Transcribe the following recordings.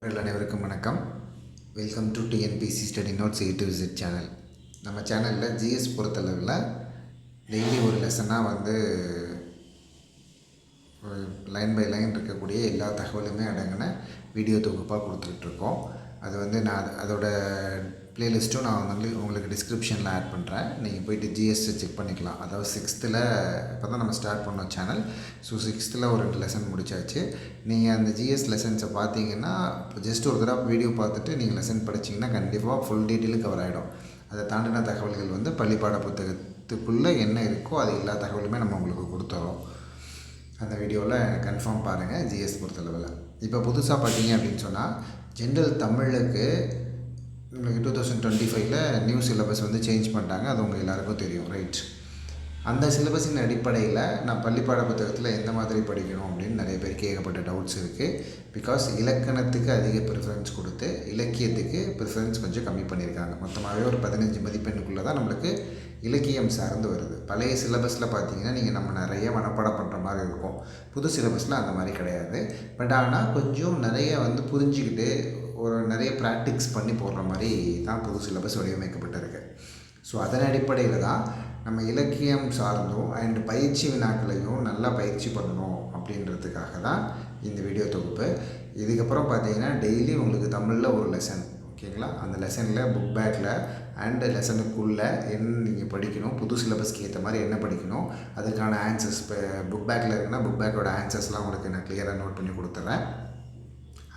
அனைவருக்கும் வணக்கம். Welcome to TNPSC study notes A to Z channel. நம்ம சேனலில் ஜிஎஸ் பொறுத்தளவில் டெய்லி ஒரு லெசனாக லைன் பை லைன் இருக்கக்கூடிய எல்லா தகவலுமே அடங்கின வீடியோ தொகுப்பாக கொடுத்துட்ருக்கோம். அது நான் அதோட ப்ளேலிஸ்ட்டும் நான் உங்களுக்கு டிஸ்கிரிப்ஷனில் ஆட் பண்ணுறேன். நீங்கள் போய்ட்டு ஜிஎஸ்ஸை செக் பண்ணிக்கலாம். அதாவது 6th இப்போ தான் நம்ம ஸ்டார்ட் பண்ணோம் சேனல். ஸோ 6th ஒரு 2 லெசன் முடிச்சாச்சு. நீங்கள் அந்த ஜிஎஸ் லெசன்ஸை பார்த்தீங்கன்னா ஜஸ்ட் ஒரு தடவை வீடியோ பார்த்துட்டு நீங்கள் லெசன் படிச்சிங்கன்னா கண்டிப்பாக ஃபுல் டீட்டெயிலும் கவர் ஆகிடும். அதை தாண்டின தகவல்கள் பள்ளிப்பாட புத்தகத்துக்குள்ளே என்ன இருக்கோ அது எல்லா தகவலுமே நம்ம உங்களுக்கு கொடுத்துறோம். அந்த வீடியோவில் கன்ஃபார்ம் பாருங்கள் ஜிஎஸ் பொறுத்தளவில். இப்போ புதுசாக பார்த்தீங்க அப்படின்னு சொன்னால் ஜென்ரல் தமிழுக்கு உங்களுக்கு 2025 நியூ சிலபஸ் சேஞ்ச் பண்ணிட்டாங்க. அது உங்கள் எல்லாருக்கும் தெரியும், ரைட்? அந்த சிலபஸின் அடிப்படையில் நான் பள்ளிப்பாட புத்தகத்தில் எந்த மாதிரி படிக்கணும் அப்படின்னு நிறைய பேருக்கு ஏகப்பட்ட டவுட்ஸ் இருக்குது. பிகாஸ் இலக்கணத்துக்கு அதிக ப்ரிஃபரன்ஸ் கொடுத்து இலக்கியத்துக்கு ப்ரிஃபரன்ஸ் கொஞ்சம் கம்மி பண்ணியிருக்காங்க. மொத்தமாகவே ஒரு 15 மதிப்பெண்ணுக்குள்ளே தான் நம்மளுக்கு இலக்கியம் சார்ந்து வருது. பழைய சிலபஸில் பார்த்தீங்கன்னா நம்ம நிறைய மனப்பாடம் பண்ணுற மாதிரி இருக்கும். புது சிலபஸில் அந்த மாதிரி கிடையாது. பட் ஆனால் கொஞ்சம் நிறைய புரிஞ்சுக்கிட்டு நிறைய ப்ராக்டிக்ஸ் பண்ணி போடுற மாதிரி தான் புது சிலபஸ் வடிவமைக்கப்பட்டிருக்கு. ஸோ அதன் அடிப்படையில் தான் நம்ம இலக்கியம் சார்ந்தும் அண்ட் பயிற்சி வினாக்களையும் நல்லா பயிற்சி பண்ணணும் அப்படின்றதுக்காக தான் இந்த வீடியோ தொகுப்பு. இதுக்கப்புறம் பார்த்தீங்கன்னா டெய்லி உங்களுக்கு தமிழில் ஒரு லெசன், ஓகேங்களா? அந்த லெசனில் புக் பேக்கில் அண்டு லெசனுக்குள்ளே என்ன நீங்கள் படிக்கணும், புது சிலபஸ்க்கு ஏற்ற மாதிரி என்ன படிக்கணும், அதுக்கான ஆன்சர்ஸ். இப்போ புக் பேக்கில் இருக்குன்னா புக் பேக்கோட ஆன்சர்ஸ்லாம் உங்களுக்கு நான் கிளியராக நோட் பண்ணி கொடுத்துட்றேன்.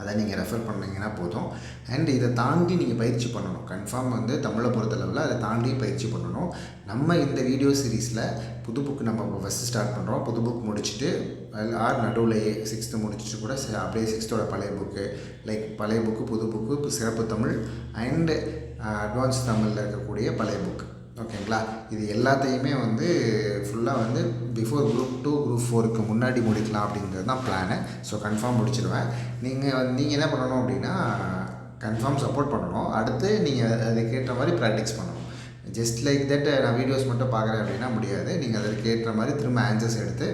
அதை நீங்கள் ரெஃபர் பண்ணிங்கன்னா போதும். அண்ட் இதை தாண்டி நீங்கள் பயிற்சி பண்ணணும். கன்ஃபார்ம் தமிழை பொறுத்தளவில் அதை தாண்டி பயிற்சி பண்ணணும். நம்ம இந்த வீடியோ சீரீஸில் புது புக்கு நம்ம ஃபஸ்ட்டு ஸ்டார்ட் பண்ணுறோம். புது புக் முடிச்சுட்டு நடுவில் 6th முடிச்சுட்டு கூட அப்படியே 6th பழைய புக்கு, லைக் பழைய புக்கு, புது புக்கு, சிறப்பு தமிழ் அண்டு அட்வான்ஸ் தமிழில் இருக்கக்கூடிய பழைய புக்கு, ஓகேங்களா? இது எல்லாத்தையுமே ஃபுல்லாக பிஃபோர் குரூப் 2 குரூப் 4க்கு முன்னாடி முடிக்கலாம் அப்படிங்கிறது தான் பிளானு. So confirm முடிச்சிடுவேன். நீங்கள் என்ன பண்ணணும் அப்படின்னா கன்ஃபார்ம் சப்போர்ட் பண்ணணும். அடுத்து நீங்கள் அதுக்கேற்ற மாதிரி ப்ராக்டிஸ் பண்ணணும். ஜஸ்ட் லைக் தட் நான் வீடியோஸ் மட்டும் பார்க்குறேன் அப்படின்னா முடியாது. நீங்கள் அதற்கு ஏற்ற மாதிரி திரும்ப ஆன்சர்ஸ் எடுத்து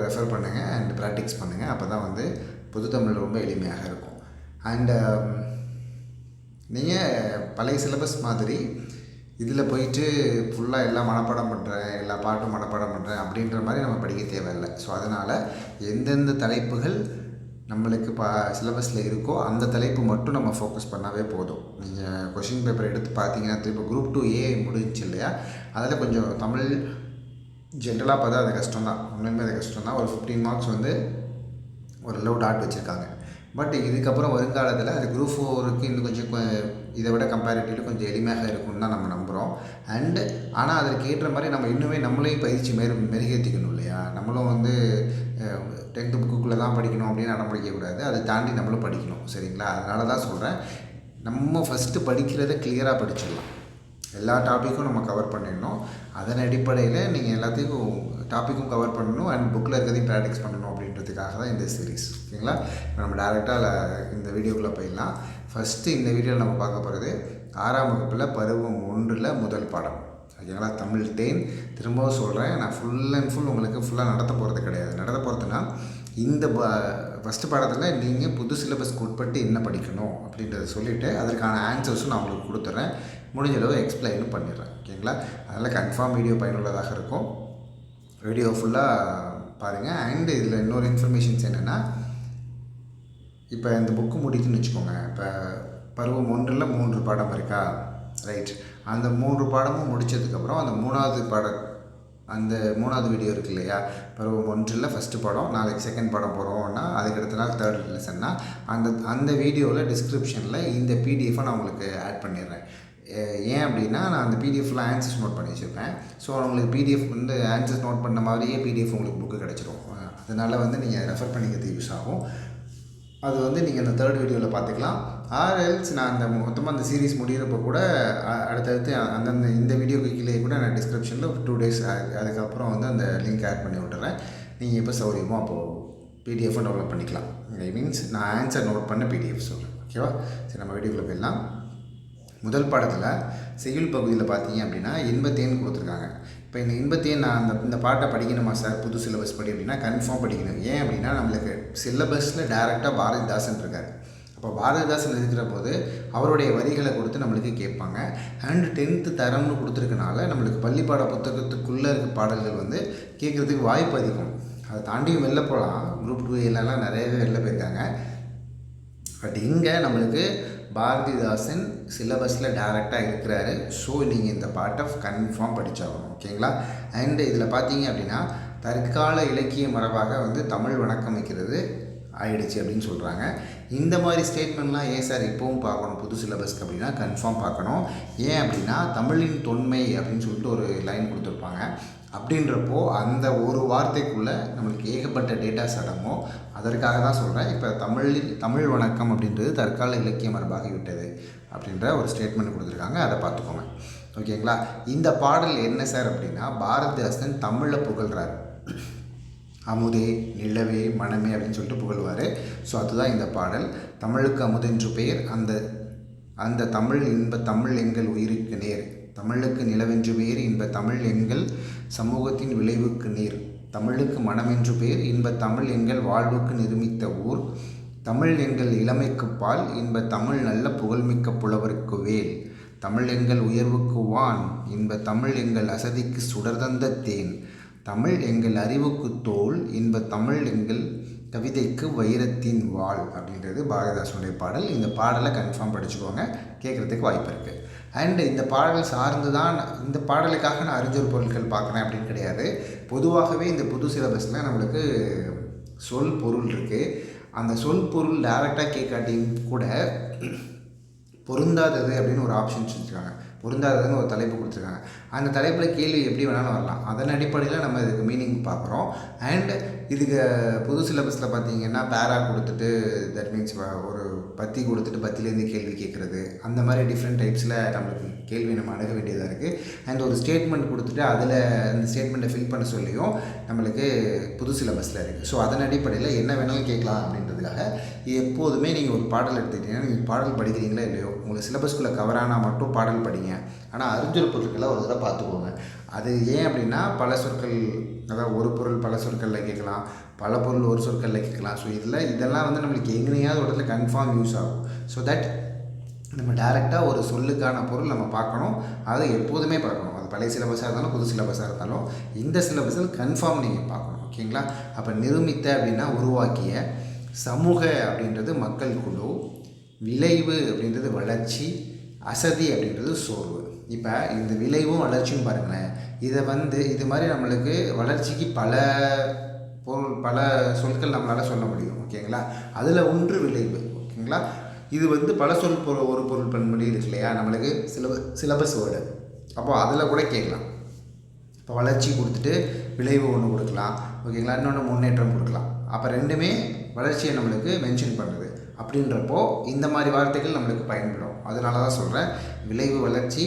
ரெஃபர் பண்ணுங்கள் அண்ட் ப்ராக்டிஸ் பண்ணுங்கள். அப்போ தான் புது தமிழ் ரொம்ப எளிமையாக இருக்கும். அண்டு நீங்கள் பழைய சிலபஸ் மாதிரி இதில் போயிட்டு ஃபுல்லாக எல்லாம் மனப்பாடம் பண்ணுறேன், எல்லா பாட்டும் மனப்பாடம் பண்ணுறேன் அப்படின்ற மாதிரி நம்ம படிக்க தேவையில்லை. ஸோ அதனால் எந்தெந்த தலைப்புகள் நம்மளுக்கு சிலபஸில் இருக்கோ அந்த தலைப்பு மட்டும் நம்ம ஃபோக்கஸ் பண்ணாவே போதும். நீங்கள் கொஷின் பேப்பர் எடுத்து பார்த்தீங்கன்னா இப்போ குரூப் 2A முடிஞ்சிச்சு இல்லையா? அதில் கொஞ்சம் தமிழ் ஜென்ரலாக பார்த்தா அது கஷ்டம் தான், உண்மையுமே அது கஷ்டம் தான். ஒரு 15 மார்க்ஸ் ஒரு லோ டாட் வச்சுருக்காங்க. பட் இதுக்கப்புறம் வருங்காலத்தில் அது குரூப் 4க்கு இன்னும் கொஞ்சம் இதை விட கம்பேரிட்டிவ்லி கொஞ்சம் எளிமையாக இருக்கும்னு தான் நம்ம நம்புகிறோம். அண்டு ஆனால் அதற்கு ஏற்ற மாதிரி நம்ம இன்னுமே நம்மளையும் பயிற்சி மெருகேற்றிக்கணும் இல்லையா? நம்மளும் 10th புக்குள்ளே தான் படிக்கணும் அப்படின்னு அடம் படிக்கக்கூடாது. அதை தாண்டி நம்மளும் படிக்கணும், சரிங்களா? அதனால தான் சொல்கிறேன், நம்ம ஃபஸ்ட்டு படிக்கிறத கிளியராக படிச்சிடலாம். எல்லா டாப்பிக்கும் நம்ம கவர் பண்ணிடணும். அதன் அடிப்படையில் நீங்கள் எல்லாத்தையும் டாப்பிக்கும் கவர் பண்ணணும் அண்ட் புக்கில் இருக்கிறதையும் ப்ராக்டிஸ் பண்ணணும் அப்படின்றதுக்காக தான் இந்த சீரீஸ், ஓகேங்களா? இப்போ நம்ம டேரெக்டாக இந்த வீடியோக்குள்ளே போயிடலாம். ஃபஸ்ட்டு இந்த வீடியோவில் நம்ம பார்க்க போகிறது 6ஆம் வகுப்பில் பருவம் 1 முதல் பாடம், ஓகேங்களா? தமிழ் தேன். திரும்பவும் சொல்கிறேன், நான் ஃபுல் அண்ட் ஃபுல் உங்களுக்கு ஃபுல்லாக நடத்த போகிறது கிடையாது. நடத்த போகிறதுனா இந்த ஃபஸ்ட்டு பாடத்தில் நீங்கள் புது சிலபஸ்க்கு உட்பட்டு என்ன படிக்கணும் அப்படின்றத சொல்லிவிட்டு அதற்கான ஆன்சர்ஸும் நான் உங்களுக்கு கொடுத்துட்றேன். முடிஞ்ச அளவு எக்ஸ்பிளைனும் பண்ணிடுறேன், ஓகேங்களா? அதனால் கன்ஃபார்ம் வீடியோ பயனுள்ளதாக இருக்கும். வீடியோ ஃபுல்லாக பாருங்கள். அண்டு இதில் இன்னொரு இன்ஃபர்மேஷன்ஸ் என்னென்னா, இப்போ இந்த புக்கு முடிக்குன்னு வச்சுக்கோங்க. இப்போ பருவம் 1 3 பாடம் இருக்கா, ரைட்? அந்த 3 பாடமும் முடித்ததுக்கப்புறம் அந்த 3வது வீடியோ இருக்குது இல்லையா? பருவம் 1 ஃபஸ்ட்டு பாடம், நாளைக்கு செகண்ட் பாடம் போகிறோம்னா அதுக்கடுத்த நாள் 3rd லெசன்னா அந்த வீடியோவில் டிஸ்கிரிப்ஷனில் இந்த பிடிஎஃபை நான் உங்களுக்கு ஆட் பண்ணிடுறேன். ஏன் அப்படின்னா நான் அந்த பிடிஎஃப்பில் ஆன்சர்ஸ் நோட் பண்ணி வச்சுருப்பேன். ஸோ உங்களுக்கு பிடிஎஃப் ஆன்சர்ஸ் நோட் பண்ண மாதிரியே பிடிஎஃப் உங்களுக்கு புக்கு கிடச்சிரும். அதனால் நீங்கள் ரெஃபர் பண்ணிக்கிறது யூஸ் ஆகும். அது நீங்கள் அந்த 3rd வீடியோவில் பார்த்துக்கலாம். ஆர்எல்ஸ் நான் மொத்தமாக அந்த சீரீஸ் முடிகிறப்போ கூட அடுத்தடுத்து இந்த வீடியோக்கு கீழே கூட நான் டிஸ்கிரிப்ஷனில் 2 days அதுக்கப்புறம் அந்த லிங்க் ஆட் பண்ணி விட்டுறேன். நீங்கள் எப்போ சௌரியமோ அப்போது பிடிஎஃபை டெவலப் பண்ணிக்கலாம். மீன்ஸ் நான் ஆன்சர் நோட் பண்ண பிடிஎஃப் சொல்கிறேன், ஓகேவா? சரி, நம்ம வீடியோக்குள்ளே போயிடலாம். முதல் பாடத்தில் செய்யுள் பகுதியில் பார்த்தீங்க அப்படின்னா 87 கொடுத்துருக்காங்க. இப்போ இந்த 87 நான் இந்த பாட்டை படிக்கணுமா சார், புது சிலபஸ் படி அப்படின்னா கன்ஃபார்ம் படிக்கணும். ஏன் அப்படின்னா நம்மளுக்கு சிலபஸில் டேரெக்டாக பாரதிதாசன் இருக்கார். அப்போ பாரதிதாசன் இருக்கிற போது அவருடைய வரிகளை கொடுத்து நம்மளுக்கு கேட்பாங்க. அண்ட் 10th தரம்னு கொடுத்துருக்கனால நம்மளுக்கு பள்ளிப்பாட புத்தகத்துக்குள்ளே இருக்க பாடல்கள் வந்து கேட்குறதுக்கு வாய்ப்பு அதிகம். அதை தாண்டியும் வெளில போகலாம். குரூப் 2 நிறையவே வெளில போயிருக்காங்க. பட் இங்கே நம்மளுக்கு பாரதிதாசன் சிலபஸில் டைரெக்டாக இருக்கிறாரு. ஸோ நீங்கள் இந்த பாட்டை கன்ஃபார்ம் படித்தாகணும். ஓகேங்களா? அண்டு இதில் பார்த்தீங்க அப்படின்னா தற்கால இலக்கிய மரபாக வந்து தமிழ் வணக்கம் வைக்கிறது ஆயிடுச்சு அப்படின்னு சொல்கிறாங்க. இந்த மாதிரி ஸ்டேட்மெண்ட்லாம் ஏன் சார் இப்போவும் பார்க்கணும் புது சிலபஸ்க்கு அப்படின்னா கன்ஃபார்ம் பார்க்கணும். ஏன் அப்படின்னா தமிழின் தொன்மை அப்படின்னு சொல்லிட்டு ஒரு லைன் கொடுத்துருப்பாங்க. அப்படின்றப்போ அந்த ஒரு வார்த்தைக்குள்ளே நம்மளுக்கு ஏகப்பட்ட டேட்டாஸ் அடங்கும். அதற்காக தான் சொல்கிறேன். இப்போ தமிழ் வணக்கம் அப்படின்றது தற்கால இலக்கிய மரபாகி விட்டது அப்படின்ற ஒரு ஸ்டேட்மெண்ட் கொடுத்துருக்காங்க. அதை பார்த்துக்கோங்க. ஓகேங்களா? இந்த பாடல் என்ன சார் அப்படின்னா பாரதிதாசன் தமிழை புகழ்கிறார். அமுதே நிலவே மனமே அப்படின்னு சொல்லிட்டு புகழ்வார். ஸோ அதுதான் இந்த பாடல். தமிழுக்கு அமுதென்று பெயர் அந்த தமிழ் இன்ப தமிழ் எங்கள் உயிருக்கு நேர். தமிழுக்கு நிலவென்று பெயர் இன்ப தமிழ் எங்கள் சமூகத்தின் விளைவுக்கு நீர். தமிழுக்கு மனமென்று பெயர் இன்ப தமிழ் எங்கள் வாழ்வுக்கு நிருமித்த ஊர். தமிழ் எங்கள் இளமைக்கு பால் இன்ப தமிழ் நல்ல புகழ்மிக்க புலவருக்கு வேல். தமிழ் எங்கள் உயர்வுக்கு வான் இன்ப தமிழ் எங்கள் அசதிக்கு சுடர்தந்த தேன். தமிழ் எங்கள் அறிவுக்கு தோல் இன்ப தமிழ் எங்கள் கவிதைக்கு வைரத்தின் வாள் அப்படின்றது பாரதிதாசனுடைய பாடல். இந்த பாடலை கன்ஃபார்ம் படிச்சுக்கோங்க. கேட்குறதுக்கு வாய்ப்பு இருக்குது. அண்ட் இந்த பாடல் சார்ந்து தான் இந்த பாடலுக்காக நான் அறிஞர் பொருட்கள் பார்க்குறேன் அப்படின்னு கிடையாது. பொதுவாகவே இந்த புது சிலபஸில் நம்மளுக்கு சொல் பொருள் இருக்குது. அந்த சொல் பொருள் டைரெக்டாக கேட்காட்டியும் கூட பொருந்தாதது அப்படின்னு ஒரு ஆப்ஷன் வச்சுருக்காங்க. பொருந்தாததுன்னு ஒரு தலைப்பு கொடுத்துருக்காங்க. அந்த தலைப்பில் கேள்வி எப்படி வேணாலும் வரலாம். அதன் அடிப்படையில் நம்ம இதுக்கு மீனிங் பார்க்குறோம். அண்ட் இதுக்கு புது சிலபஸில் பார்த்தீங்கன்னா பேரா கொடுத்துட்டு தட் மீன்ஸ் ஒரு பத்தி கொடுத்துட்டு பத்திலேருந்து கேள்வி கேட்குறது அந்த மாதிரி டிஃப்ரெண்ட் டைப்ஸில் நம்மளுக்கு கேள்வி நம்ம அணுக வேண்டியதாக இருக்குது. அண்ட் ஒரு ஸ்டேட்மெண்ட் கொடுத்துட்டு அதில் அந்த ஸ்டேட்மெண்ட்டை ஃபில் பண்ண சொல்லியும் நம்மளுக்கு புது சிலபஸில் இருக்குது. ஸோ அதன் அடிப்படையில் என்ன வேணாலும் கேட்கலாம் அப்படின்றதுக்காக எப்போதுமே நீங்கள் ஒரு பாடல் எடுத்துக்கிட்டீங்கன்னா நீங்கள் பாடல் படிக்கிறீங்களா இல்லையோ உங்களுக்கு சிலபஸ்குள்ளே கவரானால் மட்டும் பாடல் படிங்க. ஆனால் அறிஞர் பொருட்களை ஒரு தடவை பார்த்துக்கோங்க. அது ஏன் அப்படின்னா பல சொற்கள், அதாவது ஒரு பொருள் பல சொற்களில் கேட்கலாம், பல பொருள் ஒரு சொற்களில் கேட்கலாம். ஸோ இதெல்லாம் வந்து நம்மளுக்கு எங்கேயாவது ஒரு இடத்துல கன்ஃபார்ம் யூஸ் ஆகும். ஸோ தட் நம்ம டைரெக்டாக ஒரு சொல்லுக்கான பொருள் நம்ம பார்க்கணும். அதை எப்போதுமே பார்க்கணும். அது பழைய சிலபஸாக இருந்தாலும் புது சிலபஸாக இருந்தாலும் இந்த சிலபஸில் கன்ஃபார்ம் நீங்கள் பார்க்கணும். ஓகேங்களா? அப்போ நிருமித்த அப்படின்னா உருவாக்கிய, சமூக அப்படின்றது மக்கள் குழு, விளைவு அப்படின்றது வளர்ச்சி, அசதி அப்படின்றது சோர்வு. இப்போ இந்த விளைவும் வளர்ச்சியும் பாருங்களேன். இதை வந்து இது மாதிரி நம்மளுக்கு வளர்ச்சிக்கு பல பொருள் பல சொற்கள் நம்மளால் சொல்ல முடியும். ஓகேங்களா? அதில் ஒன்று விளைவு. ஓகேங்களா? இது வந்து பல சொல் ஒரு பொருள் பன்மொழி இருக்கு இல்லையா நம்மளுக்கு சிலபஸ் வேர்டு. அப்போது அதில் கூட கேட்கலாம். இப்போ வளர்ச்சி கொடுத்துட்டு விளைவு ஒன்று கொடுக்கலாம். ஓகேங்களா? இன்னொன்று முன்னேற்றம் கொடுக்கலாம். அப்போ ரெண்டுமே வளர்ச்சியை நம்மளுக்கு மென்ஷன் பண்ணுறது. அப்படின்றப்போ இந்த மாதிரி வார்த்தைகள் நம்மளுக்கு பயன்படும். அதனால தான் சொல்கிறேன். விளைவு வளர்ச்சி,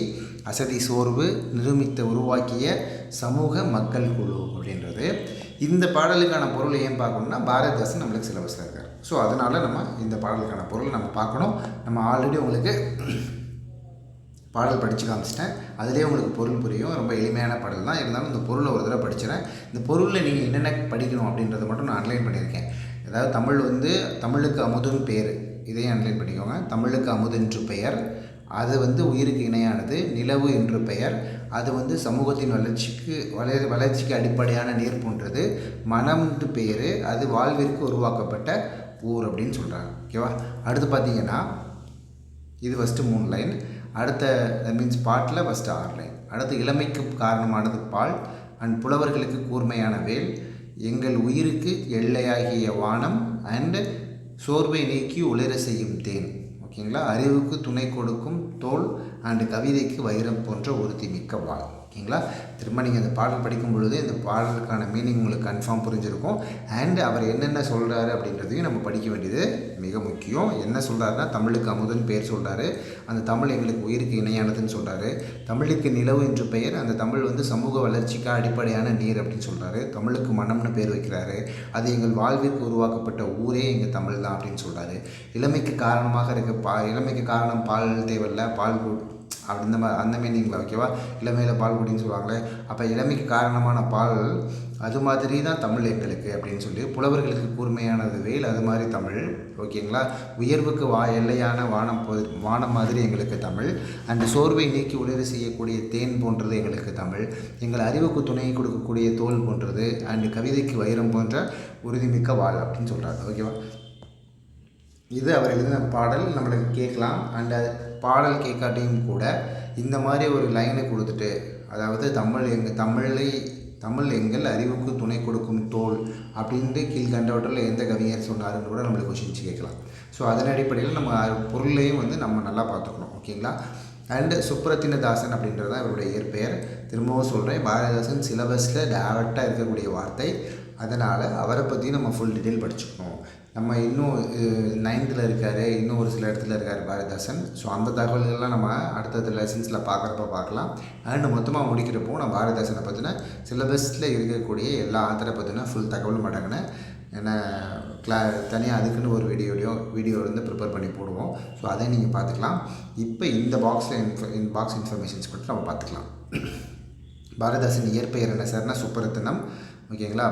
அசதி சோர்வு, நிருமித்த உருவாக்கிய, சமூக மக்கள் குழு அப்படின்றது. இந்த பாடலுக்கான பொருள் ஏன் பார்க்கணும்னா பாரதிதாசன் நம்மளுக்கு சிலபஸில் இருக்கார். ஸோ அதனால் நம்ம இந்த பாடலுக்கான பொருளை நம்ம பார்க்கணும். நம்ம ஆல்ரெடி உங்களுக்கு பாடல் படித்து காமிச்சிட்டேன். அதிலே உங்களுக்கு பொருள் புரியும். ரொம்ப எளிமையான பாடல் தான். இருந்தாலும் இந்த பொருளை ஒரு தடவை படிச்சிடறேன். இந்த பொருளில் நீங்கள் என்னென்ன படிக்கணும் அப்படின்றத மட்டும் நான் அன்லைன் பண்ணியிருக்கேன். அதாவது தமிழ் வந்து தமிழுக்கு அமுதுன்னு பேர், இதையும் அன்லைன் பண்ணிக்கோங்க. தமிழுக்கு அமுதென்று பெயர், அது வந்து உயிருக்கு இணையானது. நிலவு என்று பெயர், அது வந்து சமூகத்தின் வளர்ச்சிக்கு அடிப்படையான நீர் போன்றது. மனம்ன்று பேர், அது வாழ்விற்கு உருவாக்கப்பட்ட ஊர் அப்படின்னு சொல்கிறாங்க. ஓகேவா? அடுத்து பார்த்தீங்கன்னா இது ஃபஸ்ட்டு 3 லைன். அடுத்த மீன்ஸ் பாட்டில் ஃபஸ்ட்டு 6 லைன். அடுத்து இளமைக்கு காரணமானது பால் அண்ட் புலவர்களுக்கு கூர்மையான வேல், எங்கள் உயிருக்கு எல்லையாகிய வானம் அண்டு சோர்வை நீக்கி உளிர செய்யும் தேன். ஓகேங்களா? அறிவுக்கு துணை கொடுக்கும் தோல் அண்டு கவிதைக்கு வைரம் போன்ற உறுதி மிக்க வாழ். ஓகேங்களா? திரும்ப நீங்கள் அந்த பாடல் படிக்கும் பொழுது இந்த பாடலுக்கான மீனிங் உங்களுக்கு கன்ஃபார்ம் புரிஞ்சிருக்கும். அண்ட் அவர் என்னென்ன சொல்கிறாரு அப்படின்றதையும் நம்ம படிக்க வேண்டியது மிக முக்கியம். என்ன சொல்கிறாருன்னா தமிழுக்கு அமுதன் பேர் சொல்கிறாரு. அந்த தமிழ் எங்களுக்கு உயிருக்கு இணையானதுன்னு சொல்கிறாரு. தமிழுக்கு நிலவு என்று பெயர், அந்த தமிழ் வந்து சமூக வளர்ச்சிக்கு அடிப்படையான நீர் அப்படின்னு சொல்கிறாரு. தமிழுக்கு மனம்னு பேர் வைக்கிறாரு. அது எங்கள் வாழ்விற்கு உருவாக்கப்பட்ட ஊரே எங்கள் தமிழ் தான் அப்படின்னு சொல்கிறாரு. இளமைக்கு காரணமாக இருக்க இளமைக்கு காரணம் பால் தேவையில்ல, பால் அந்த மீனிங்கில். ஓகேவா? இளமையில் பால் குடின்னு சொல்லுவாங்களே, அப்போ இளமைக்கு காரணமான பால் அது மாதிரி தான் தமிழ் எங்களுக்கு அப்படின்னு சொல்லி புலவர்களுக்கு கூர்மையானது வேல் அது மாதிரி தமிழ். ஓகேங்களா. உயர்வுக்கு எல்லையான வானம் மாதிரி எங்களுக்கு தமிழ். அண்டு சோர்வை நீக்கி உணர்வு செய்யக்கூடிய தேன் போன்றது எங்களுக்கு தமிழ். எங்கள் அறிவுக்கு துணை கொடுக்கக்கூடிய தோல் போன்றது. அண்டு கவிதைக்கு வைரம் போன்ற உறுதிமிக்க வாழ் அப்படின்னு சொல்கிறாங்க. ஓகேவா. இது அவர் எழுதின பாடல் நம்மளுக்கு கேட்கலாம். அண்ட் அது பாடல் கேட்காட்டியும் கூட இந்த மாதிரி ஒரு லைனை கொடுத்துட்டு, அதாவது தமிழ் எங்கள் அறிவுக்கு துணை கொடுக்கும் தோல் அப்படின்ட்டு கீழ்கண்டவற்றில் எந்த கவிஞர் சொன்னாருன்னு கூட நம்மளுக்கு கொஷின்ஸ் கேட்கலாம். ஸோ அதன் அடிப்படையில் நம்ம பொருளையும் நம்ம நல்லா பார்த்துக்கணும். ஓகேங்களா. அண்டு சுப்ரத்தினதாசன் அப்படின்றது தான் இவருடைய இயற்பெயர். திரும்பவும் சொல்கிறேன், பாரதிதாசன் சிலபஸில் டேரெக்டாக இருக்கக்கூடிய வார்த்தை. அதனால் அவரை பற்றி நம்ம ஃபுல் டீட்டெயில் படிச்சுக்கணும். நம்ம இன்னும் 9th இருக்கார், இன்னும் ஒரு சில இடத்துல இருக்கார் பாரதிதாசன். ஸோ அந்த தகவல்கள்லாம் நம்ம அடுத்தடுத்த லெசன்ஸில் பார்க்கலாம். அண்டு மொத்தமாக முடிக்கிறப்போ நான் பாரதிதாசனை பற்றின சிலபஸில் இருக்கக்கூடிய எல்லா ஆத்தரை பற்றின ஃபுல் தகவலும் அடங்கினேன். ஏன்னா தனியாக அதுக்குன்னு ஒரு வீடியோ ப்ரிப்பேர் பண்ணி போடுவோம். ஸோ அதை நீங்கள் பார்த்துக்கலாம். இப்போ இந்த பாக்ஸ் இன்ஃபர்மேஷன்ஸ் மட்டும் நம்ம பார்த்துக்கலாம். பாரதிதாசன் இயற்பெயர் என்ன சார்னா சுப்ரத்தினம். ஓகேங்களா.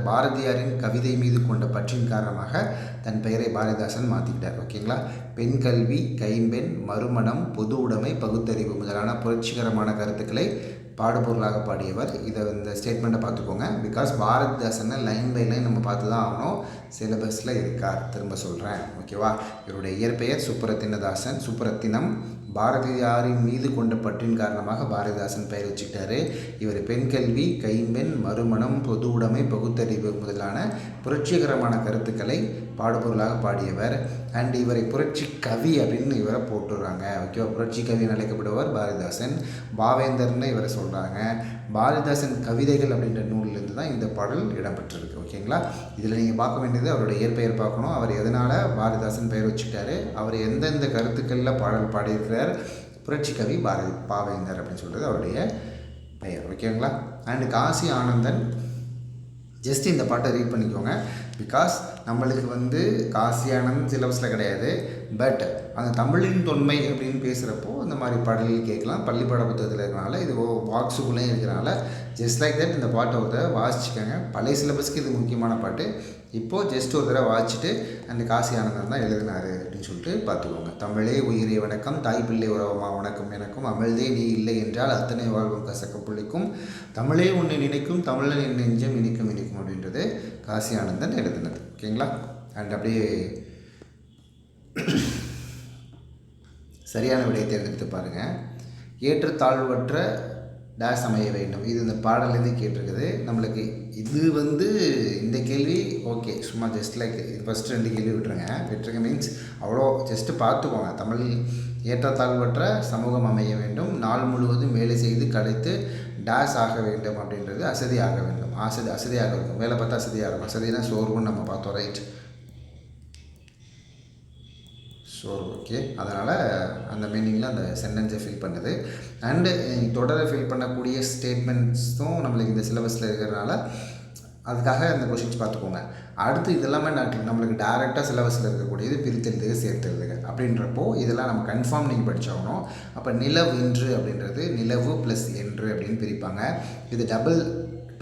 பாரதியாரின் கவிதை மீது கொண்ட பற்றின் காரணமாக தன் பெயரை பாரதிதாசன் மாற்றிக்கிட்டார். ஓகேங்களா. பெண் கல்வி, கைம்பெண், மறுமணம், பொது உடைமை, பகுத்தறிவு முதலான புரட்சிகரமான கருத்துக்களை பாடுபொருளாக பாடியவர். இந்த ஸ்டேட்மெண்ட்டை பார்த்துக்கோங்க. பிகாஸ் பாரதிதாசனை லைன் பை லைன் நம்ம பார்த்து தான் ஆகணும். சிலபஸில் இருக்கார். திரும்ப சொல்கிறேன். ஓகேவா. இவருடைய இயற்பெயர் சுப்ரத்தினம். பாரதியாரின் மீது கொண்ட பற்றின் காரணமாக பாரதிதாசன் பெயர் வச்சுக்கிட்டாரு. இவர் பெண் கல்வி, கைம்பெண், மறுமணம், பொது உடைமை, பகுத்தறிவு முதலான புரட்சிகரமான கருத்துக்களை பாடுபொருளாக பாடியவர். அண்ட் இவரை புரட்சி கவி அப்படின்னு இவரை போட்டுடுறாங்க. ஓகேவா. புரட்சி கவின்னு அழைக்கப்படுவர் பாரதிதாசன். பாவேந்தர்னு இவரை சொல்கிறாங்க. பாரதிதாசன் கவிதைகள் அப்படின்ற நூலிலிருந்து தான் இந்த பாடல் இடம்பெற்றிருக்கு. ஓகேங்களா. இதில் நீங்கள் பார்க்க வேண்டியது அவருடைய இயற்பெயர் பார்க்கணும். அவர் எதனால் பாரதிதாசன் பெயர் வச்சுக்கிட்டாரு, அவர் எந்தெந்த கருத்துக்களில் பாடல் பாடியிருக்கிறார், புரட்சி கவி பாவேந்தர் அப்படின்னு சொல்கிறது அவருடைய பெயர். ஓகேங்களா. அண்டு காசி ஆனந்தன். ஜஸ்ட் இந்த பாட்டை ரீட் பண்ணிக்கோங்க. பிகாஸ் நம்மளுக்கு காசி ஆனந்த் சிலபஸில் கிடையாது. பட் அந்த தமிழின் தொன்மை அப்படின்னு பேசுகிறப்போ இந்த மாதிரி பாடல்கள் கேட்கலாம். பள்ளி பாட புத்தகத்தில் இருக்கிறனால இது பாக்ஸுக்குள்ளேயும் இருக்கிறனால ஜஸ்ட் லைக் தட் இந்த பாட்டை ஒரு தடவை வாசிச்சுக்கோங்க. பழைய சிலபஸ்க்கு இது முக்கியமான பாட்டு. இப்போது ஜஸ்ட் ஒரு தடவை வாசிச்சுட்டு அந்த காசி ஆனந்தன் தான் எழுதினார் அப்படின்னு சொல்லிட்டு பார்த்துக்கோங்க. தமிழே உயிரே வணக்கம், தாய் பிள்ளை உறவமா வணக்கம் எனக்கும், அமிழ்தே நீ இல்லை என்றால் அத்தனை வாழ்வும் கசக்க புள்ளிக்கும், தமிழே உன்னை நினைக்கும், தமிழன் என் நெஞ்சம் இனிக்கும் அப்படின்றது காசி ஆனந்தன் எழுதினது. ஓகேங்களா. அண்ட் அப்படியே சரியான விடையை தேர்ந்தெடுத்து பாருங்கள். ஏற்றத்தாழ்வற்ற டேஸ் அமைய வேண்டும். இது இந்த பாடலேருந்து கேட்டிருக்குது. நம்மளுக்கு இது இந்த கேள்வி ஓகே, சும்மா ஜஸ்ட் லைக் இது ஃபஸ்ட்டு 2 கேள்வி விட்டுருங்க மீன்ஸ் அவ்வளோ ஜஸ்ட்டு பார்த்துக்கோங்க. தமிழ் ஏற்றத்தாழ்வற்ற சமூகம் அமைய வேண்டும், நாள் முழுவதும் வேலை செய்து கலைத்து டேஸ் ஆக வேண்டும் அப்படின்றது அசதியாக வேண்டும். அசதியாக இருக்கும். வேலை பார்த்தா அசதியாக இருக்கும். அசதினா சோர்வுன்னு நம்ம பார்த்தோம். ரைட். ஓகே. அதனால் அந்த மீனிங்கில் அந்த சென்டென்ஸை ஃபில் பண்ணுது. அண்டு தொடரை ஃபில் பண்ணக்கூடிய ஸ்டேட்மெண்ட்ஸும் நம்மளுக்கு இந்த சிலபஸில் இருக்கிறதுனால அதுக்காக அந்த கொஷின்ஸ் பார்த்துக்கோங்க. அடுத்து இதெல்லாமே நம்மளுக்கு டேரெக்டாக சிலபஸில் இருக்கக்கூடியது பிரித்தெழுதுக சேர்த்தெழுதுக அப்படின்றப்போ இதெல்லாம் நம்ம கன்ஃபார்ம் நீங்கள் படித்தாகணும். அப்போ நிலவு என்று அப்படின்றது நிலவு ப்ளஸ் என்று அப்படின்னு பிரிப்பாங்க. இது டபுள்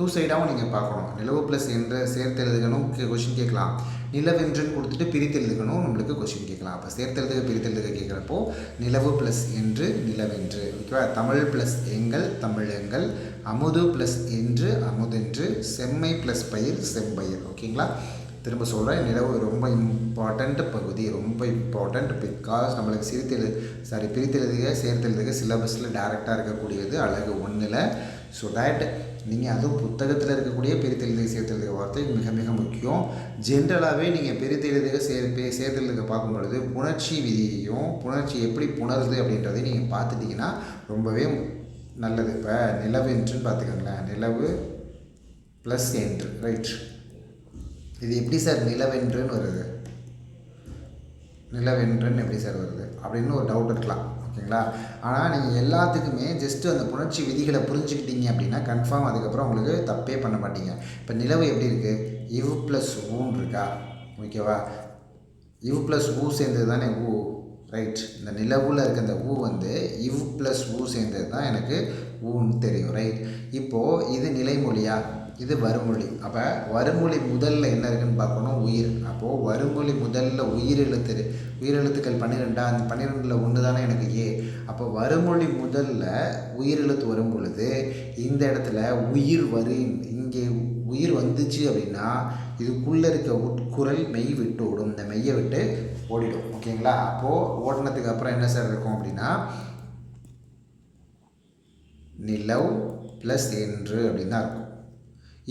2 சைடாகவும் நீங்கள் பார்க்கணும். நிலவு ப்ளஸ் என்று சேர்த்தெழுதுகணும் கொஷின் கேட்கலாம். நிலவென்றுன்னு கொடுத்துட்டு பிரித்தெழுதுகணும் நம்மளுக்கு கொஷின் கேட்கலாம். அப்போ சேர்த்தெழுதுக பிரித்தெழுதுக கேட்குறப்போ நிலவு ப்ளஸ் என்று நிலவென்று. ஓகேவா. தமிழ் ப்ளஸ் எங்கள் தமிழெங்கள், அமுது ப்ளஸ் என்று அமுதென்று, செம்மை ப்ளஸ் பயிர் செம்பயிர். ஓகேங்களா. திரும்ப சொல்கிறேன், நிலவு ரொம்ப இம்பார்ட்டண்ட் பகுதி, ரொம்ப இம்பார்ட்டண்ட். பிகாஸ் நம்மளுக்கு பிரித்தெழுதுக சேர்த்தெழுதுக சிலபஸில் டேரெக்டாக இருக்கக்கூடியது அழகு 1ல். ஸோ தேட் நீங்கள் அதுவும் புத்தகத்தில் இருக்கக்கூடிய பிரித்தெழுதுக சேர்த்தெழுதுக வார்த்தை மிக மிக முக்கியம். ஜென்ரலாகவே நீங்கள் பிரித்தெழுதுக சேர்த்தெழுதுக பார்க்கும் பொழுது புணர்ச்சி விதியையும் புணர்ச்சி எப்படி புணருது அப்படின்றதையும் நீங்கள் பார்த்துட்டிங்கன்னா ரொம்பவே நல்லது. இப்போ நிலவென்றுன்னு பார்த்துக்கோங்களேன். நிலவு ப்ளஸ் என்று. ரைட். இது எப்படி சார் நிலவென்றுன்னு வருது, நிலவென்றுன்னு எப்படி சார் வருது அப்படின்னு ஒரு டவுட் இருக்கலாம். ஓகேங்களா. ஆனால் நீங்கள் எல்லாத்துக்குமே ஜஸ்ட்டு அந்த புணர்ச்சி விதிகளை புரிஞ்சுக்கிட்டீங்க அப்படின்னா கன்ஃபார்ம் அதுக்கப்புறம் உங்களுக்கு தப்பே பண்ண மாட்டீங்க. இப்போ நிலவு எப்படி இருக்குது, இவ் ப்ளஸ் ஊன்னு இருக்கா. ஓகேவா. இவ் ப்ளஸ் ஊ சேர்ந்தது தானே ஊ. ரைட். இந்த நிலவுல இருக்க இந்த ஊ வந்து இவ் ப்ளஸ் ஊ சேர்ந்தது தான் எனக்கு ஊன்னு தெரியும். ரைட். இப்போது இது நிலைமொழியா, இது வருமொழி. அப்போ வருமொழி முதல்ல என்ன இருக்குதுன்னு பார்க்கணும், உயிர். அப்போது வருமொழி முதல்ல உயிரெழுத்துக்கள் 12, அந்த 12ல் ஒன்று தானே எனக்கு ஏ. அப்போ வருமொழி முதல்ல உயிரெழுத்து வரும் பொழுது இந்த இடத்துல உயிர் இங்கே உயிர் வந்துச்சு அப்படின்னா இதுக்குள்ளே இருக்க உட்குரல் மெய் விட்டு ஓடும், இந்த மெய்யை விட்டு ஓடிடும். ஓகேங்களா? அப்போது ஓடினதுக்கு அப்புறம் என்ன சார் இருக்கும் அப்படின்னா நிலவ் ப்ளஸ் என்று அப்படின்னு தான் இருக்கும்.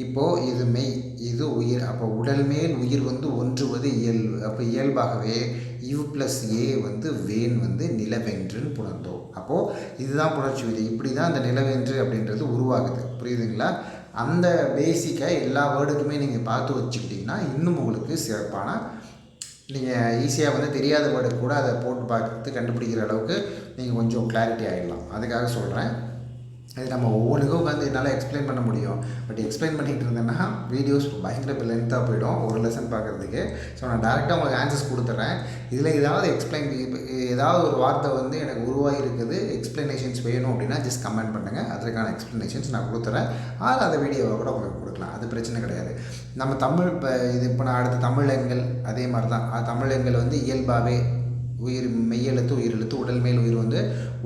இப்போது இது மெய், இது உயிர். அப்போ உடல் மேல் உயிர் வந்து ஒன்றுவது இயல்பு. அப்போ இயல்பாகவே இவ் ப்ளஸ் ஏ வந்து வேன் வந்து நிலவென்றுன்னு புணர்ந்தோம். அப்போது இதுதான் புணர்ச்சி விதி. இப்படி தான் அந்த நிலவென்று அப்படின்றது உருவாகுது. புரியுதுங்களா? அந்த பேசிக்காக எல்லா வேர்டுக்குமே நீங்கள் பார்த்து வச்சுக்கிட்டிங்கன்னா இன்னும் உங்களுக்கு சிறப்பான, நீங்கள் ஈஸியாக வந்து தெரியாத வேர்டு கூட அதை போட்டு பார்த்து கண்டுபிடிக்கிற அளவுக்கு நீங்கள் கொஞ்சம் கிளாரிட்டி ஆகிடலாம். அதுக்காக சொல்கிறேன். அது நம்ம ஒவ்வொன்றுக்கும் உட்காந்து என்னால் எக்ஸ்பிளைன் பண்ண முடியும். பட் எக்ஸ்பிளைன் பண்ணிகிட்டு இருந்தேன்னா வீடியோஸ் பயங்கர லென்த்தாக போயிடும் ஒரு லெசன் பார்க்குறதுக்கு. ஸோ நான் டேரெக்டாக உங்களுக்கு ஆன்சர்ஸ் கொடுத்துட்றேன். இதில் ஏதாவது ஒரு வார்த்தை வந்து எனக்கு உருவாகிருக்குது, எக்ஸ்ப்ளனேஷன்ஸ் வேணும் அப்படின்னா ஜஸ்ட் கமெண்ட் பண்ணுங்கள். அதற்கான எக்ஸ்ப்ளனேஷன்ஸ் நான் கொடுத்துறேன். அந்த வீடியோவை கூட உங்களுக்கு கொடுக்கலாம், அது பிரச்சனை கிடையாது. நம்ம தமிழ் இப்போ நான் அடுத்த தமிழெண்கள் அதே மாதிரி தான். தமிழெண்கள் வந்து இயல்பாகவே உயிர் மெய்யெழுத்து உயிரெழுத்து உடல் மேல் உயிர் வந்து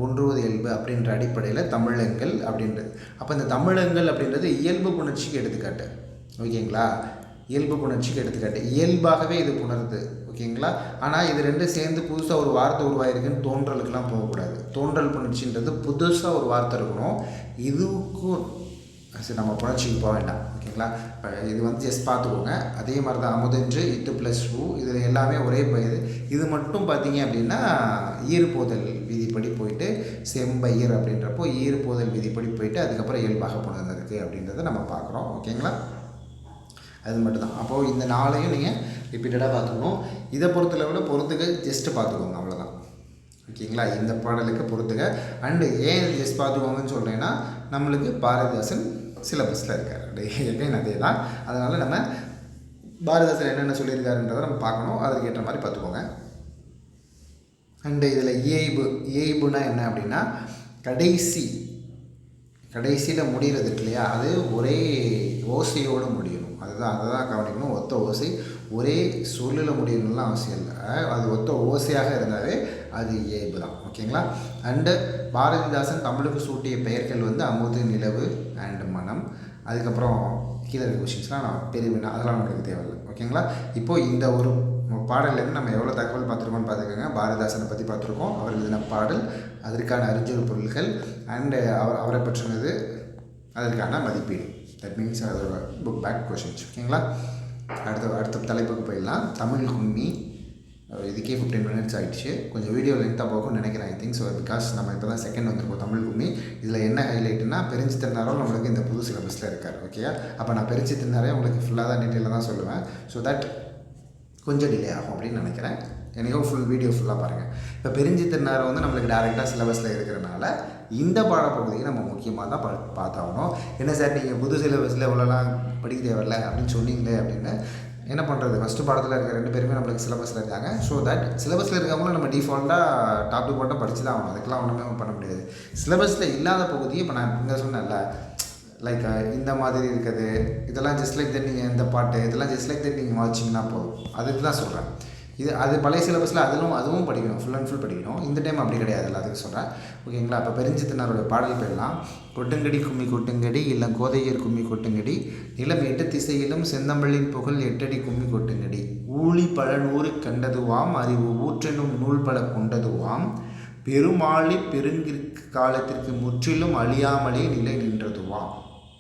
ஒன்றுவது இயல்பு அப்படின்ற அடிப்படையில் தமிழெண்கள் அப்படின்றது. அப்போ இந்த தமிழெண்கள் அப்படின்றது இயல்பு புணர்ச்சிக்கு எடுத்துக்காட்டு. ஓகேங்களா? இயல்பு புணர்ச்சிக்கு எடுத்துக்காட்டு. இயல்பாகவே இது புணருது. ஓகேங்களா? ஆனால் இது ரெண்டும் சேர்ந்து புதுசாக ஒரு வார்த்தை உருவாயிருக்குன்னு தோன்றலுக்கெல்லாம் போகக்கூடாது. தோன்றல் புணர்ச்சின்றது புதுசாக ஒரு வார்த்தை இருக்கணும். இதுக்கும் சரி நம்ம புணர்ச்சிக்கு போக வேண்டாம். ஓகேங்களா? இது வந்து ஜஸ்ட் பார்த்துக்கோங்க. அதே மாதிரி தான் அமுதென்று இட்டு ப்ளஸ் ஊ, இதில் எல்லாமே ஒரே இது மட்டும் பார்த்தீங்க அப்படின்னா ஈறுபோதல் விதிப்படி போயிட்டு செம்பயிர் அப்படின்றப்போ ஈறுபோதல் விதிப்படி போயிட்டு அதுக்கப்புறம் இயல்பாக புணர்ந்திருக்கு அப்படின்றத நம்ம பார்க்குறோம். ஓகேங்களா? அது மட்டும்தான். அப்போது இந்த நாளையும் நீங்கள் ரிப்பீட்டடாக பார்த்துக்கணும். இதை பொறுத்தளவில் பொறுத்துக்க ஜஸ்ட்டு பார்த்துக்கோங்க, அவ்வளோதான். ஓகேங்களா? இந்த பாடலுக்கு பொறுத்துக்க. அண்டு ஏன் ஜஸ்ட் பார்த்துக்கோங்கன்னு சொல்கிறேன்னா நம்மளுக்கு பாரதிதாசன் சிலபஸில் இருக்கார். எகைன் அதே தான். அதனால் நம்ம பாரதிதாசன் என்னென்ன சொல்லியிருக்காருன்றதை நம்ம பார்க்கணும். அதுக்கு ஏற்ற மாதிரி பார்த்துக்கோங்க. அண்டு இதில் ஏய்புனா என்ன அப்படின்னா கடைசியில் முடிகிறது இருக்கு இல்லையா, அது ஒரே ஓசையோடு முடியணும். அதை தான் கவனிக்கணும். ஒத்த ஓசை ஒரே சொல்லில் முடியணும்லாம் அவசியம் இல்லை. அது ஒத்த ஓசையாக இருந்தாலே அது ஏய்பு தான். ஓகேங்களா? அண்டு பாரதிதாசன் தமிழுக்கு சூட்டிய பெயர்கள் வந்து அமுது, நிலவு அண்டு மனம். அதுக்கப்புறம் கீழே இருக்க கொஷின்ஸ்லாம் நான் பெருவினா அதெல்லாம் நம்மளுக்கு தேவையில்லை. ஓகேங்களா? இப்போது இந்த ஒரு பாடலேருந்து நம்ம எவ்வளோ தகவல் பார்த்துருக்கோம்னு பார்த்துக்கோங்க. பாரதிதாசனை பற்றி பார்த்துருக்கோம், அவர் எழுதின பாடல், அதற்கான அறிஞர் பொருட்கள் அண்டு அவரை பற்றினது, அதற்கான மதிப்பீடு. தட் மீன்ஸ் அதோட புக் பேக் கொஷின்ஸ். ஓகேங்களா? அடுத்த தலைப்புக்கு போயிடலாம். தமிழ் கும்மி. இதுக்கே 15 minutes ஆகிடுச்சு. கொஞ்சம் வீடியோ லென்த்தாக போகும்னு நினைக்கிறேன். I think so. பிகாஸ் நம்ம இப்போ தான் செகண்ட் வந்திருக்கோம் தமிழ் கும்மி. இதில் என்ன ஹைலைட்டுன்னா பெருஞ்சி திருநாரும் நம்மளுக்கு இந்த புது சிலபஸில் இருக்கார். ஓகே? அப்போ நான் பெருஞ்சி திருநாரே உங்களுக்கு ஃபுல்லாக தான் டீட்டெயிலாக தான் சொல்லுவேன். ஸோ தட் கொஞ்சம் டிலே ஆகும் அப்படின்னு நினைக்கிறேன். எனக்கும் ஃபுல் வீடியோ ஃபுல்லாக பாருங்கள். இப்போ பெருஞ்சி திருநாரை வந்து நம்மளுக்கு டேரெக்டாக சிலபஸில் இருக்கிறனால இந்த பாடப்பகுதியை நம்ம முக்கியமாக தான் பார்த்தாகணும். என்ன சார் நீங்கள் புது சிலபஸில் இவ்வளோலாம் படிக்க தேவையில்லை அப்படின்னு சொன்னீங்களே அப்படின்னு. என்ன பண்ணுறது, ஃபஸ்ட்டு பாடத்தில் இருக்க 2 பேருமே நம்மளுக்கு சிலபஸில் இருக்காங்க. ஸோ தட் சிலபஸில் இருக்கவங்களும் நம்ம டிஃபால்ட்டாக டாப் டு பாட்டம் படித்து தான் ஆகணும். அதுக்கெலாம் ஒன்றுமே பண்ண முடியாது. சிலபஸில் இல்லாத பகுதியை இப்போ நான் இங்கே சொன்னேன்ல, லைக் இந்த மாதிரி இருக்குது, இதெல்லாம் ஜஸ்ட் லைக் தட் நீங்கள் இந்த பாட்டு இதெல்லாம் ஜஸ்ட் லைக் தட் நீங்கள் வாட்சிங்கன்னா போதும். அதுக்கு தான் சொல்கிறேன். அது பழைய சிலபஸில் அதுவும் படிக்கணும், ஃபுல் அண்ட் ஃபுல் படிக்கணும். இந்த டைம் அப்படி கிடையாது, அதுக்கு சொல்கிறேன். ஓகேங்களா? இப்போ பெருஞ்சி திருநாரோட பாடல் பேரெல்லாம் கொட்டுங்கடி கும்மி கொட்டுங்கடி இல்லை கோதையர் கும்மி கொட்டுங்கடி, நிலம் 8 திசையிலும் செந்தமிழின் புகழ் 8 அடி கும்மி கொட்டுங்கடி, ஊழி பல நூறு கண்டதுவாம் அறிவு ஊற்றெனும் நூல் பல கொண்டதுவாம், பெருமாளி பெருங்கிற்கு காலத்திற்கு முற்றிலும் அழியாமலே நிலை நின்றதுவாம்.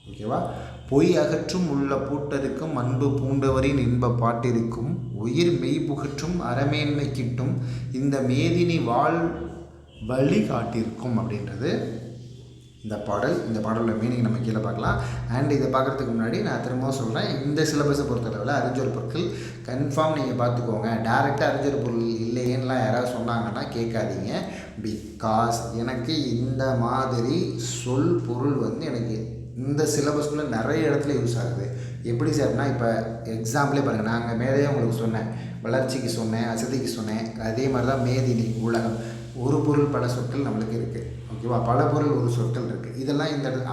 ஓகேவா? பொய் அகற்றும் உள்ள பூட்டருக்கும் அன்பு பூண்டவரின் இன்ப பாட்டிருக்கும், உயிர் மெய் புகற்றும் அறமேன்மை கிட்டும் இந்த மேதினி வாழ் வழி காட்டியிருக்கும் அப்படின்றது இந்த பாடல். இந்த பாடலோட மீனிங் நம்ம கீழே பார்க்கலாம். அண்ட் இதை பார்க்குறதுக்கு முன்னாடி நான் திரும்பவும் சொல்கிறேன், இந்த சிலபஸை பொறுத்தளவில் அறிஞர் பொருட்கள் கன்ஃபார்ம் நீங்கள் பார்த்துக்கோங்க. டேரெக்டாக அறிஞர் பொருள் இல்லையேன்னெலாம் யாராவது சொன்னாங்கன்னா கேட்காதீங்க. பிகாஸ் எனக்கு இந்த மாதிரி சொல் பொருள் வந்து எனக்கு இந்த சிலபஸ்க்குள்ளே நிறைய இடத்துல யூஸ் ஆகுது. எப்படி சார்னா, இப்போ எக்ஸாம்பிளே பாருங்கள், நாங்கள் மேலேயே உங்களுக்கு சொன்னேன், வளர்ச்சிக்கு சொன்னேன், அசதிக்கு சொன்னேன். அதே மாதிரி தான் மேதினி, உலகம், ஒரு பொருள் பல சொற்கள் நம்மளுக்கு இருக்குது. ஓகேவா, பல பொருள் ஒரு சொற்கள் இருக்குது.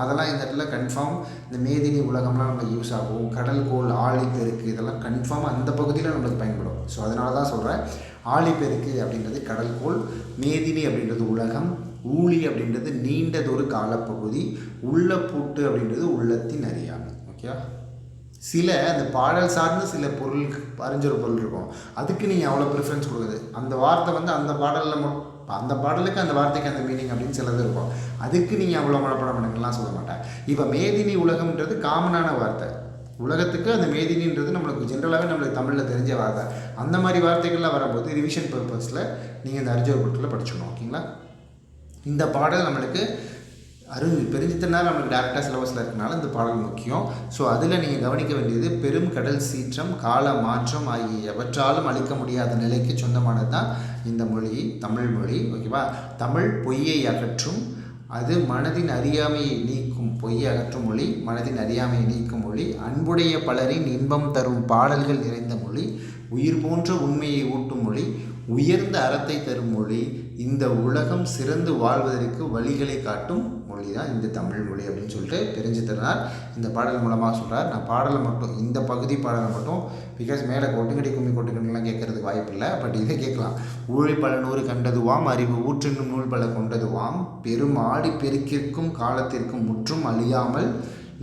அதெல்லாம் இந்த இடத்துல கன்ஃபார்ம் இந்த மேதினி, உலகம்லாம் நம்மளுக்கு யூஸ் ஆகும். கடல், கோள், ஆழிப்பெருக்கு இதெல்லாம் கன்ஃபார்ம் அந்த பகுதியில் நம்மளுக்கு பயன்படும். ஸோ அதனால தான் சொல்கிறேன், ஆழிப்பெருக்கு அப்படின்றது கடல், கோள், மேதினி அப்படின்றது உலகம், ஊழி அப்படின்றது நீண்டதொரு காலப்பகுதி, உள்ள பூட்டு அப்படின்றது உள்ளத்தின் அறியாமை. ஓகேவா, சில அந்த பாடல் சார்ந்து சில பொருள் அறிஞ்சொரு பொருள் இருக்கும், அதுக்கு நீங்கள் அவ்வளோ ப்ரிஃபரன்ஸ் கொடுக்குது. அந்த வார்த்தை வந்து அந்த பாடலில் அந்த பாடலுக்கு அந்த வார்த்தைக்கு அந்த மீனிங் அப்படின்னு சிலது இருக்கும், அதுக்கு நீங்கள் அவ்வளோ மனப்பாடம் பண்ணுங்கலாம் சொல்ல மாட்டேன். இப்போ மேதினி, உலகம்ன்றது காமனான வார்த்தை. உலகத்துக்கு அந்த மேதினின்றது நம்மளுக்கு ஜென்ரலாகவே நம்மளுக்கு தமிழில் தெரிஞ்ச வார்த்தை. அந்த மாதிரி வார்த்தைகள்லாம் வரும்போது ரிவிஷன் பர்பஸில் நீங்கள் இந்த அறிஞ்சொரு பொருட்களை படிச்சுக்கணும். ஓகேங்களா, இந்த பாடல் நம்மளுக்கு பெருஞ்சித்தனார் நம்மளுக்கு டேரெக்டாக சிலபஸில் இருக்கனால இந்த பாடல் முக்கியம். ஸோ அதில் நீங்கள் கவனிக்க வேண்டியது பெரும் கடல் சீற்றம், கால மாற்றம் ஆகிய எவற்றாலும் அழிக்க முடியாத நிலைக்கு சொந்தமானது தான் இந்த மொழி, தமிழ் மொழி. ஓகேவா, தமிழ் பொய்யை அகற்றும், அது மனதின் அறியாமையை நீக்கும். பொய்யை அகற்றும் மொழி, மனதின் அறியாமையை நீக்கும் மொழி, அன்புடைய பலரின் இன்பம் தரும் பாடல்கள் நிறைந்த மொழி, உயிர் போன்ற உண்மையை ஊட்டும் மொழி, உயர்ந்த அறத்தை தரும் மொழி, இந்த உலகம் சிறந்து வாழ்வதற்கு வழிகளை காட்டும் மொழி தான் இந்த தமிழ் மொழி அப்படின்னு சொல்லிட்டு பெருஞ்சித்தனார் இந்த பாடல் மூலமாக சொல்கிறார். நான் பாடலை மட்டும், இந்த பகுதி பாடலை மட்டும், பிகாஸ் மேலே கொட்டுக்கடி கும்மி கொட்டுக்கடிலாம் கேட்கறதுக்கு வாய்ப்பு இல்லை, பட் இதை கேட்கலாம். ஊழி பல நூறு கண்டதுவாம், அறிவு ஊற்றென்னும் நூல் பல கொண்டதுவாம், பெரும் ஆடி பெருக்கிற்கும் காலத்திற்கும் முற்றும் அழியாமல்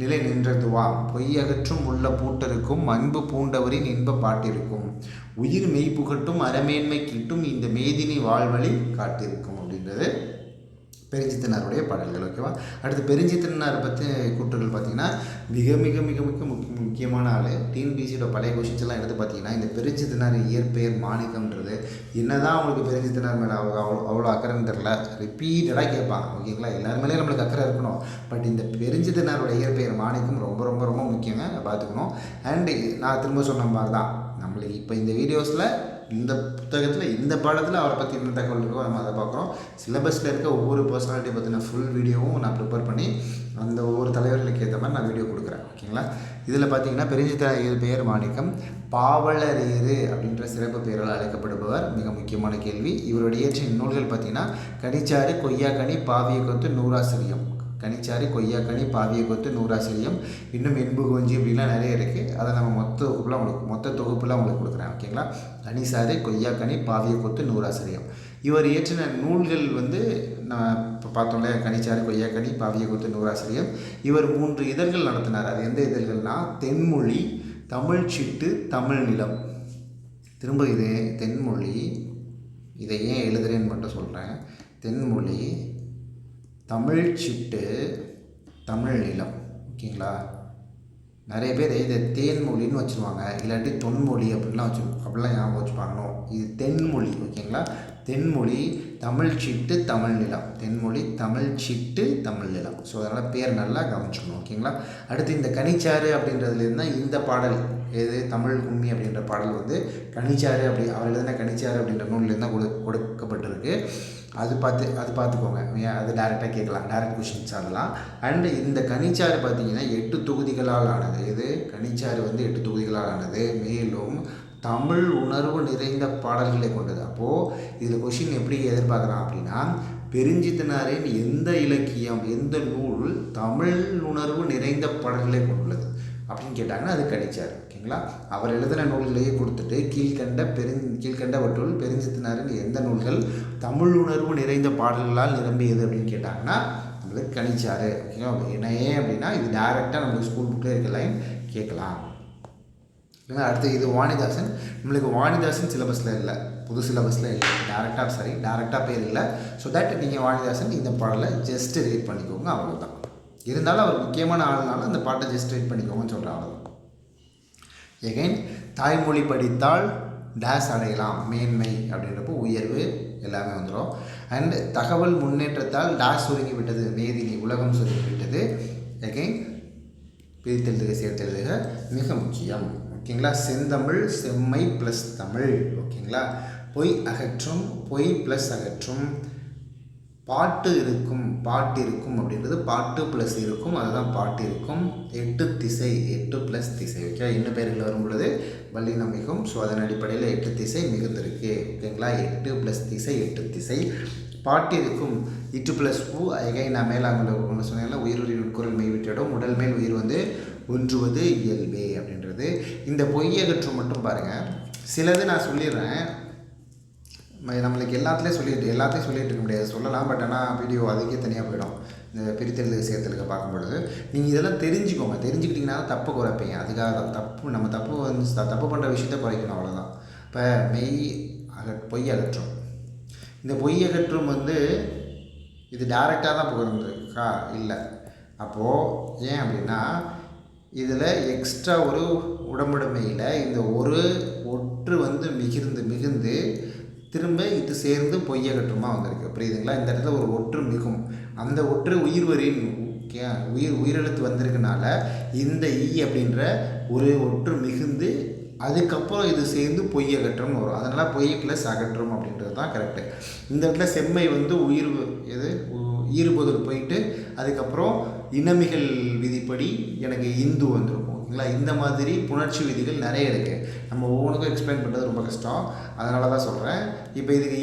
நிலை நின்றதுவாம், பொய்யகற்றும் உள்ள பூட்டருக்கும் அன்பு பூண்டவரின் இன்ப பாட்டிருக்கும், உயிர் மெய் புகட்டும் அறமேன்மை கிட்டும் இந்த மேதினி வாழ்வழி காட்டிருக்கும் அப்படின்றது பெருஞ்சித்தனாருடைய பாடல்கள். ஓகேவா, அடுத்து பெருஞ்சித்தனாரை பற்றி கூற்றுகள் பார்த்தீங்கன்னா மிக மிக மிக மிக முக்கியமான ஆள். டிஎன்பிசியோட பழைய கொஷின்ஸ் எல்லாம் எடுத்து பார்த்தீங்கன்னா இந்த பெருஞ்சித்தனார் இயற்பெயர் மாணிக்கம்ன்றது என்ன தான் அவங்களுக்கு பெருஞ்சித்தனார் மேலே அவ்வளோ அக்கறைன்னு தெரில, ரிப்பீட்டடாக கேட்பாங்க. ஓகேங்களா, எல்லாரு மேலேயும் நம்மளுக்கு அக்கறை இருக்கணும், பட் இந்த பெருஞ்சித்தனாரோட இயற்பெயர் மாணிக்கம் ரொம்ப ரொம்ப ரொம்ப முக்கியங்க, பார்த்துக்கணும். அண்டு நான் திரும்ப சொன்ன மாதிரி தான் நம்மளுக்கு இப்போ இந்த வீடியோஸில், இந்த புத்தகத்தில், இந்த பாடத்தில் அவரை பற்றி என்ன தகவல் இருக்கோ நம்ம அதை பார்க்குறோம். சிலபஸில் இருக்க ஒவ்வொரு பர்சனாலிட்டி பற்றின ஃபுல் வீடியோவும் நான் ப்ரிப்பேர் பண்ணி அந்த ஒவ்வொரு தலைவர்களுக்கு ஏற்ற மாதிரி நான் வீடியோ கொடுக்குறேன். ஓகேங்களா, இதில் பார்த்தீங்கன்னா பெருஞ்சித்தனார் பெயர் மாணிக்கம், பாவலரேறு அப்படின்ற சிறப்பு பெயரால் அழைக்கப்படுபவர். மிக முக்கியமான கேள்வி. இவருடைய இயற்றிய நூல்கள் பார்த்தீங்கன்னா கனிச்சாறு, கொய்யாக்கனி, பாவிய கொத்து, நூறாசிரியம். கனிச்சாறு, கொய்யாக்கனி, பாவிய கொத்து, நூறாசிரியம், இன்னும் எண்பு கொஞ்சி இப்படிலாம் நிறைய இருக்குது. அதை நம்ம மொத்த தொகுப்புலாம் உங்களுக்கு கொடுக்குறேன். ஓகேங்களா, கனிச்சாறு, கொய்யாக்கனி, பாவிய கொத்து, நூறாசிரியம். இவர் இயற்றின நூல்கள் வந்து நான் இப்போ பார்த்தோம்ல, கனிச்சாறு, கொய்யாக்கனி, பாவிய கொத்து, நூறாசிரியம். இவர் 3 இதழ்கள் நடத்தினார். அது எந்த இதழ்கள்னால் தென்மொழி, தமிழ் சிட்டு, தமிழ் நிலம். திரும்ப இது தென்மொழி, இதை ஏன் எழுதுறேன்னு மட்டும் சொல்கிறேன். தென்மொழி, தமிழ் சிட்டு, தமிழ் நிலம். ஓகேங்களா, நிறைய பேர் இதை தேன்மொழின்னு வச்சுருவாங்க, இல்லாட்டி தொன்மொழி அப்படிலாம் அப்படிலாம் ஞாபகம் வச்சுப்பாங்கணும். இது தென்மொழி. ஓகேங்களா, தென்மொழி, தமிழ் சிட்டு, தமிழ் நிலம். தென்மொழி, தமிழ் சிட்டு, தமிழ் நிலம். ஸோ அதனால் பேர் நல்லா கவனிச்சுக்கணும். ஓகேங்களா, அடுத்து இந்த கனிச்சாறு அப்படின்றதுலேருந்து தான் இந்த பாடல், எது தமிழ் கும்மி அப்படின்ற பாடல் வந்து கனிச்சாறு அப்படி அவர் எழுதின கனிச்சாறு அப்படின்ற நூல்லேருந்து தான் கொடுக்கப்பட்டிருக்கு. அது பார்த்துக்கோங்க. அது டேரெக்டாக கேட்கலாம், டேரெக்ட் கொஷின்ஸ் அதெல்லாம். அண்டு இந்த கனிச்சாறு பார்த்தீங்கன்னா 8 தொகுதிகளால் ஆனது. இது கனிச்சாறு வந்து 8 தொகுதிகளால் ஆனது. மேலும் தமிழ் உணர்வு நிறைந்த பாடல்களை கொண்டது. அப்போது இதில் கொஷின் எப்படி எதிர்பார்க்குறான் அப்படின்னா, பெருஞ்சித்தனாரின் எந்த இலக்கியம், எந்த நூல் தமிழ் உணர்வு நிறைந்த பாடல்களை கொண்டுள்ளது அப்படின்னு கேட்டாங்கன்னா அது கனிச்சாறு. ஓகேங்களா, அவர் எழுதின நூல்களையே கொடுத்துட்டு கீழ்கண்டவற்றுள் பெருஞ்சித்தனாரின் எந்த நூல்கள் தமிழ் உணர்வு நிறைந்த பாடல்களால் நிரம்பியது அப்படின்னு கேட்டாங்கன்னா நம்மளுக்கு கனிச்சாறு. ஓகேங்களா, என்ன ஏன் அப்படின்னா இது டேரெக்டாக நம்மளுக்கு ஸ்கூல் புக்கில் இருக்க லைன் கேட்கலாம். இல்லைங்களா, அடுத்து இது வாணிதாசன். நம்மளுக்கு வாணிதாசன் சிலபஸில் இல்லை, புது சிலபஸில் இல்லை, டேரெக்டாக பேர் இல்லை. ஸோ தட் நீங்கள் வாணிதாசன் இந்த பாடலை ஜஸ்ட் ரீட் பண்ணிக்கோங்க, அவ்வளோதான். இருந்தாலும் அவர் முக்கியமான ஆளுனால அந்த பாட்டை ஜஸ்ட் ரீட் பண்ணிக்கோங்கன்னு சொல்கிறாங்க. அவ்வளோதான். எகைன் தாய்மொழி படித்தால் டேஸ் அடையலாம், மேன்மை அப்படின்றப்போ உயர்வு எல்லாமே வந்துடும். அண்ட் தகவல் முன்னேற்றத்தால் டேஸ் சுருங்கி விட்டது, மேதினி, உலகம் சுருங்கி விட்டது. எகைன் பிரித்தெழுதுக சேர்த்தெழுதுக மிக முக்கியம். ஓகேங்களா, செந்தமிழ், செம்மை ப்ளஸ் தமிழ். ஓகேங்களா, பொய் அகற்றும், பொய் ப்ளஸ் அகற்றும், பாட்டு இருக்கும் அப்படின்றது பாட்டு ப்ளஸ் இருக்கும், அதுதான் பாட்டு இருக்கும். 8 திசை 8 + திசை. ஓகே, இன்னும் பெயர்கள் வரும் பொழுது வல்லினம் மிகும். ஸோ அதன் அடிப்படையில் 8 திசை மிகுந்திருக்கு. ஓகேங்களா, 8 + திசை 8 திசை. பாட்டு இருக்கும். இட்டு ப்ளஸ் ஊ அகை நான் மேலாங்கில் ஒன்று சொன்னேன்ல, உயிருடைய உட்குரல் மெய்விட்டிடும் உடல் மேல் உயிர் வந்து ஒன்றுவது இயல்பே அப்படின்றது. இந்த பொய்யகற்று மட்டும் பாருங்கள், சிலது நான் சொல்லிடுறேன். நம்மளுக்கு எல்லாத்தையும் சொல்லிகிட்டு இருக்க முடியாது, சொல்லலாம். பட் ஆனால் வீடியோ அதுக்கே தனியாக போயிடும். இந்த பிரித்தெழுது சேர்த்தலுக்கு பார்க்கும்பொழுது நீங்கள் இதெல்லாம் தெரிஞ்சுக்கோங்க. தெரிஞ்சுக்கிட்டிங்கன்னா தப்பு குறைப்பீங்க. அதுக்காக தான் நம்ம தப்பு பண்ணுற விஷயத்த குறைக்கணும், அவ்வளோதான். இப்போ பொய் அகற்றும். இந்த பொய் அகற்றும் வந்து இது டைரெக்டாக தான் புகழ்ந்துருக்கா இல்லை. அப்போது ஏன் அப்படின்னா இதில் எக்ஸ்ட்ரா ஒரு உடம்புடைமையில் இந்த ஒரு ஒற்று வந்து மிகுந்து திரும்ப இது சேர்ந்து பொய்யகற்றமாக வந்திருக்கு. புரியுதுங்களா? இந்த இடத்துல ஒரு ஒற்று மிகும், அந்த ஒற்று உயிர்வரின் உயிரெழுத்து வந்திருக்கனால இந்த அப்படின்ற ஒரு ஒற்று மிகுந்து அதுக்கப்புறம் இது சேர்ந்து பொய்யகற்றம்னு வரும். அதனால் பொய் ப்ளஸ் அகற்றும் அப்படின்றது தான் கரெக்டு. இந்த இடத்துல செம்மை வந்து ஈறுபொருள் போயிட்டு அதுக்கப்புறம் இனமிகள் விதிப்படி எனக்கு இந்து வந்திருக்கும். ஓகேங்களா, இந்த மாதிரி புணர்ச்சி விதிகள் நிறைய இருக்குது. நம்ம ஒவ்வொன்றுக்கும் எக்ஸ்பிளைன் பண்ணுறது ரொம்ப கஷ்டம், அதனால தான் சொல்கிறேன். இப்போ இதுக்கு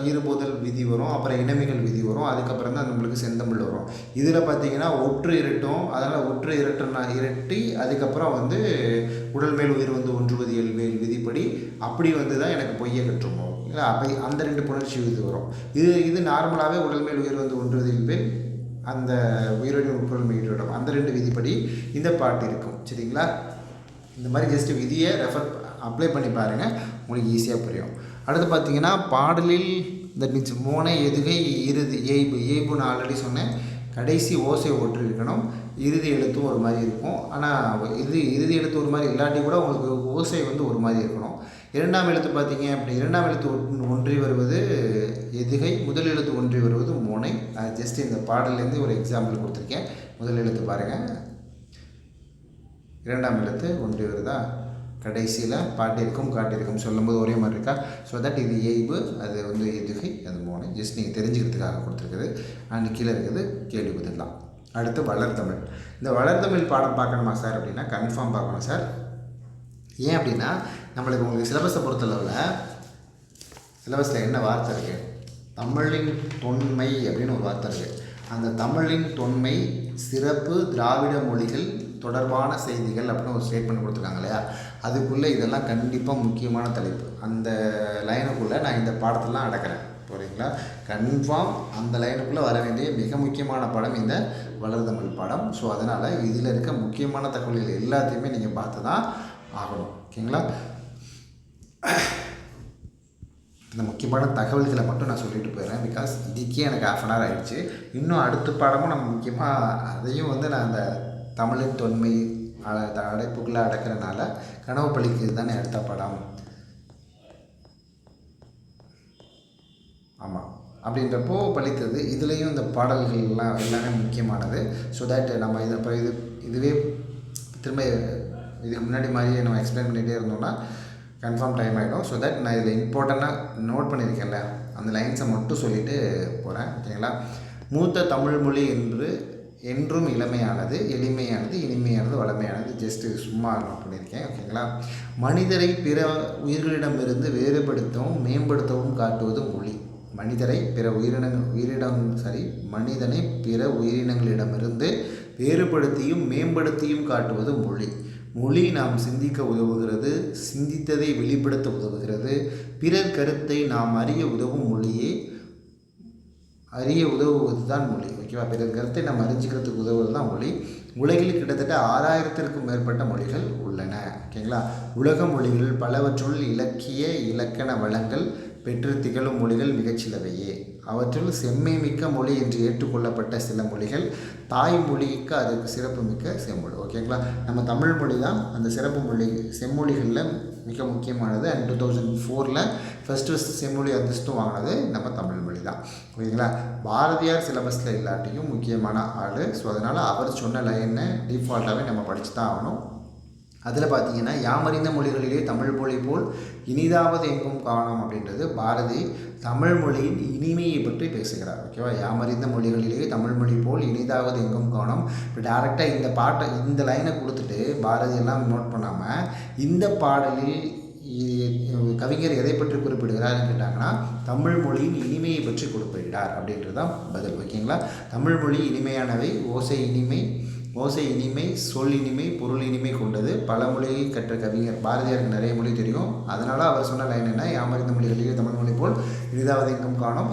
ஈறுபோதல் விதி வரும், அப்புறம் இனமிகள் விதி வரும், அதுக்கப்புறம் தான் நம்மளுக்கு செந்தமிழ் வரும். இதில் பார்த்தீங்கன்னா ஒற்று இரட்டும், அதனால் ஒற்று இரட்டி அதுக்கப்புறம் வந்து உடல் மேல் உயிர் வந்து ஒன்றுவது இயல்பேல் விதிப்படி அப்படி வந்து தான் எனக்கு பொய்யகற்றும் வரும். இல்லை, அப்போ அந்த 2 புணர்ச்சி விதி வரும். இது நார்மலாகவே உடல் மேல் உயிர் வந்து ஒன்றுவது இயல்பேல் அந்த உயிரோடைய உட்பொருள் மெய்யிடம் அந்த 2 விதிப்படி இந்த பாட்டு இருக்கும். சரிங்களா, இந்த மாதிரி ஜஸ்ட் விதியை அப்ளை பண்ணி பாருங்கள், உங்களுக்கு ஈஸியாக புரியும். அடுத்து பார்த்தீங்கன்னா பாடலில் தட் மீன்ஸ் மோனை எதுகை இறுதி ஏய்பு நான் ஆல்ரெடி சொன்னேன். கடைசி ஓசை ஒற்று இருக்கணும், இறுதி எழுத்தும் ஒரு மாதிரி இருக்கும். ஆனால் இறுதி எழுத்து ஒரு மாதிரி இல்லாட்டி கூட உங்களுக்கு ஓசை வந்து ஒரு மாதிரி இருக்கணும். இரண்டாம் எழுத்து பார்த்தீங்க அப்படி இரண்டாம் எழுத்து ஒன்றி வருவது எதுகை, முதல் எழுத்து ஒன்றி வருவது மோனை. ஜஸ்ட் இந்த பாடலேருந்து ஒரு எக்ஸாம்பிள் கொடுத்துருக்கேன். முதல் எழுத்து பாருங்கள், இரண்டாம் எழுத்து ஒன்றி வருதா, கடைசியில் பாட்டிருக்கும் காட்டிருக்கும் சொல்லும்போது ஒரே மாதிரி இருக்கா. ஸோ தட் இது ஏய்பு, அது வந்து எதுகை, அது மோனை. ஜஸ்ட் நீங்கள் தெரிஞ்சுக்கிறதுக்காக கொடுத்துருக்குது. அண்ட் கீழே இருக்குது கேள்வி பதிலாம். அடுத்து வளர்தமிழ். இந்த வளர்தமிழ் பாடம் பார்க்கணுமா சார் அப்படின்னா கன்ஃபார்ம் பார்க்கணும் சார். ஏன் அப்படின்னா நம்மளுக்கு உங்களுக்கு சிலபஸை பொறுத்தளவில் சிலபஸில் என்ன வார்த்தை இருக்குது, தமிழின் தொன்மை அப்படின்னு ஒரு வார்த்தை இருக்குது. அந்த தமிழின் தொன்மை சிறப்பு திராவிட மொழிகள் தொடர்பான செய்திகள் அப்படின்னு ஒரு ஸ்டேட்மெண்ட் கொடுத்துருக்காங்க இல்லையா, அதுக்குள்ளே இதெல்லாம் கண்டிப்பாக முக்கியமான தலைப்பு. அந்த லைனுக்குள்ளே நான் இந்த பாடத்தெல்லாம் அடக்கிறேன். போகிறீங்களா, கன்ஃபார்ம் அந்த லைனுக்குள்ளே வர வேண்டிய மிக முக்கியமான பாடம் இந்த வளர்தமிழ் பாடம். ஸோ அதனால் இதில் இருக்க முக்கியமான தகவல்கள் எல்லாத்தையுமே நீங்கள் பார்த்து தான் ஆகணும். ஓகேங்களா, இந்த முக்கியமான தகவல்களை மட்டும் நான் சொல்லிட்டு போயிடுறேன். பிகாஸ் இதுக்கே எனக்கு 1/2 hour ஆகிடுச்சு. இன்னும் அடுத்த பாடமும் நம்ம முக்கியமாக அதையும் வந்து நான் அந்த தமிழின் தொன்மை அடைப்புக்குள்ளே அடக்கிறனால கனவு பழிக்கிறது தானே அடுத்த படம். ஆமாம், அப்படின்றப்போ பழித்தது இதுலேயும் இந்த பாடல்கள்லாம் எல்லாமே முக்கியமானது. ஸோ தட் நம்ம இதுவே திரும்ப இதுக்கு முன்னாடி மாதிரியே நம்ம எக்ஸ்பிளைன் பண்ணிகிட்டே இருந்தோம்னா கன்ஃபார்ம் டைம் ஆகிடும். ஸோ தட் நான் இதில் இம்பார்ட்டண்ட்டாக நோட் பண்ணியிருக்கேன்ல அந்த லைன்ஸை மட்டும் சொல்லிவிட்டு போகிறேன். ஓகேங்களா, மூத்த தமிழ் மொழி என்றும் இளமையானது, எளிமையானது, இனிமையானது, வளமையானது. ஜஸ்ட்டு சும்மா நோட் பண்ணியிருக்கேன். ஓகேங்களா, மனிதரை பிற உயிர்களிடமிருந்து வேறுபடுத்தவும் மேம்படுத்தவும் காட்டுவது மொழி. மனிதனை பிற உயிரினங்களிடமிருந்து வேறுபடுத்தியும் மேம்படுத்தியும் காட்டுவது மொழி. மொழி நாம் சிந்திக்க உதவுகிறது, சிந்தித்ததை வெளிப்படுத்த உதவுகிறது. பிறர் கருத்தை நாம் அறிய உதவுவது தான் மொழி. ஓகேவா, பிறர் கருத்தை நாம் அறிஞ்சிக்கிறதுக்கு உதவுவது தான் மொழி. உலகில் கிட்டத்தட்ட 6000க்கும் மேற்பட்ட மொழிகள் உள்ளன. ஓகேங்களா, உலக மொழிகள் பலவற்றுள் இலக்கிய இலக்கண வளங்கள் பெற்று திகழும் மொழிகள் மிகச்சிலவையே. அவற்றுள் செம்மை மிக்க மொழி என்று ஏற்றுக்கொள்ளப்பட்ட சில மொழிகள் தாய்மொழிக்கு அதுக்கு சிறப்பு மிக்க செம்மொழி. ஓகேங்களா, நம்ம தமிழ் மொழி தான் அந்த சிறப்பு மொழி செம்மொழிகளில் மிக முக்கியமானது. அண்ட் 2004 ஃபஸ்ட்டு செம்மொழி அந்தஸ்தும் வாங்கினது நம்ம தமிழ் மொழி தான். ஓகேங்களா, பாரதியார் சிலபஸில் இல்லாட்டியும் முக்கியமான ஆள். ஸோ அதனால் அவர் சொன்ன லைனை டிஃபால்ட்டாகவே நம்ம படித்து தான் ஆகணும். அதில் பார்த்தீங்கன்னா யாமறிந்த மொழிகளிலே தமிழ் மொழி போல் இனிதாவது எங்கும் காணோம் அப்படின்றது பாரதி தமிழ் மொழியின் இனிமையை பற்றி பேசுகிறார். ஓகேவா, யாமறிந்த மொழிகளிலே தமிழ் மொழி போல் இனிதாவது எங்கும் காணோம். இப்போ டேரெக்டாக இந்த பாட்டை இந்த லைனை கொடுத்துட்டு பாரதி எல்லாம் நோட் பண்ணாமல் இந்த பாடலில் கவிஞர் எதை பற்றி குறிப்பிடுகிறார்னு கேட்டாங்கன்னா தமிழ் மொழியின் இனிமையை பற்றி குறிப்பிடுகிறார் அப்படின்றது தான் பதில். ஓகேங்களா, தமிழ் மொழி இனிமையானவை, ஓசை இனிமை, சொல் இனிமை, பொருள் இனிமை கொண்டது. பல மொழியை கற்ற கவிஞர் பாரதியாருக்கு நிறைய மொழி தெரியும். அதனால் அவர் சொன்ன லைன் என்ன, யாமறிந்த மொழிகளிலே தமிழ் மொழி போல் இனிதாவது எங்கும் காணோம்.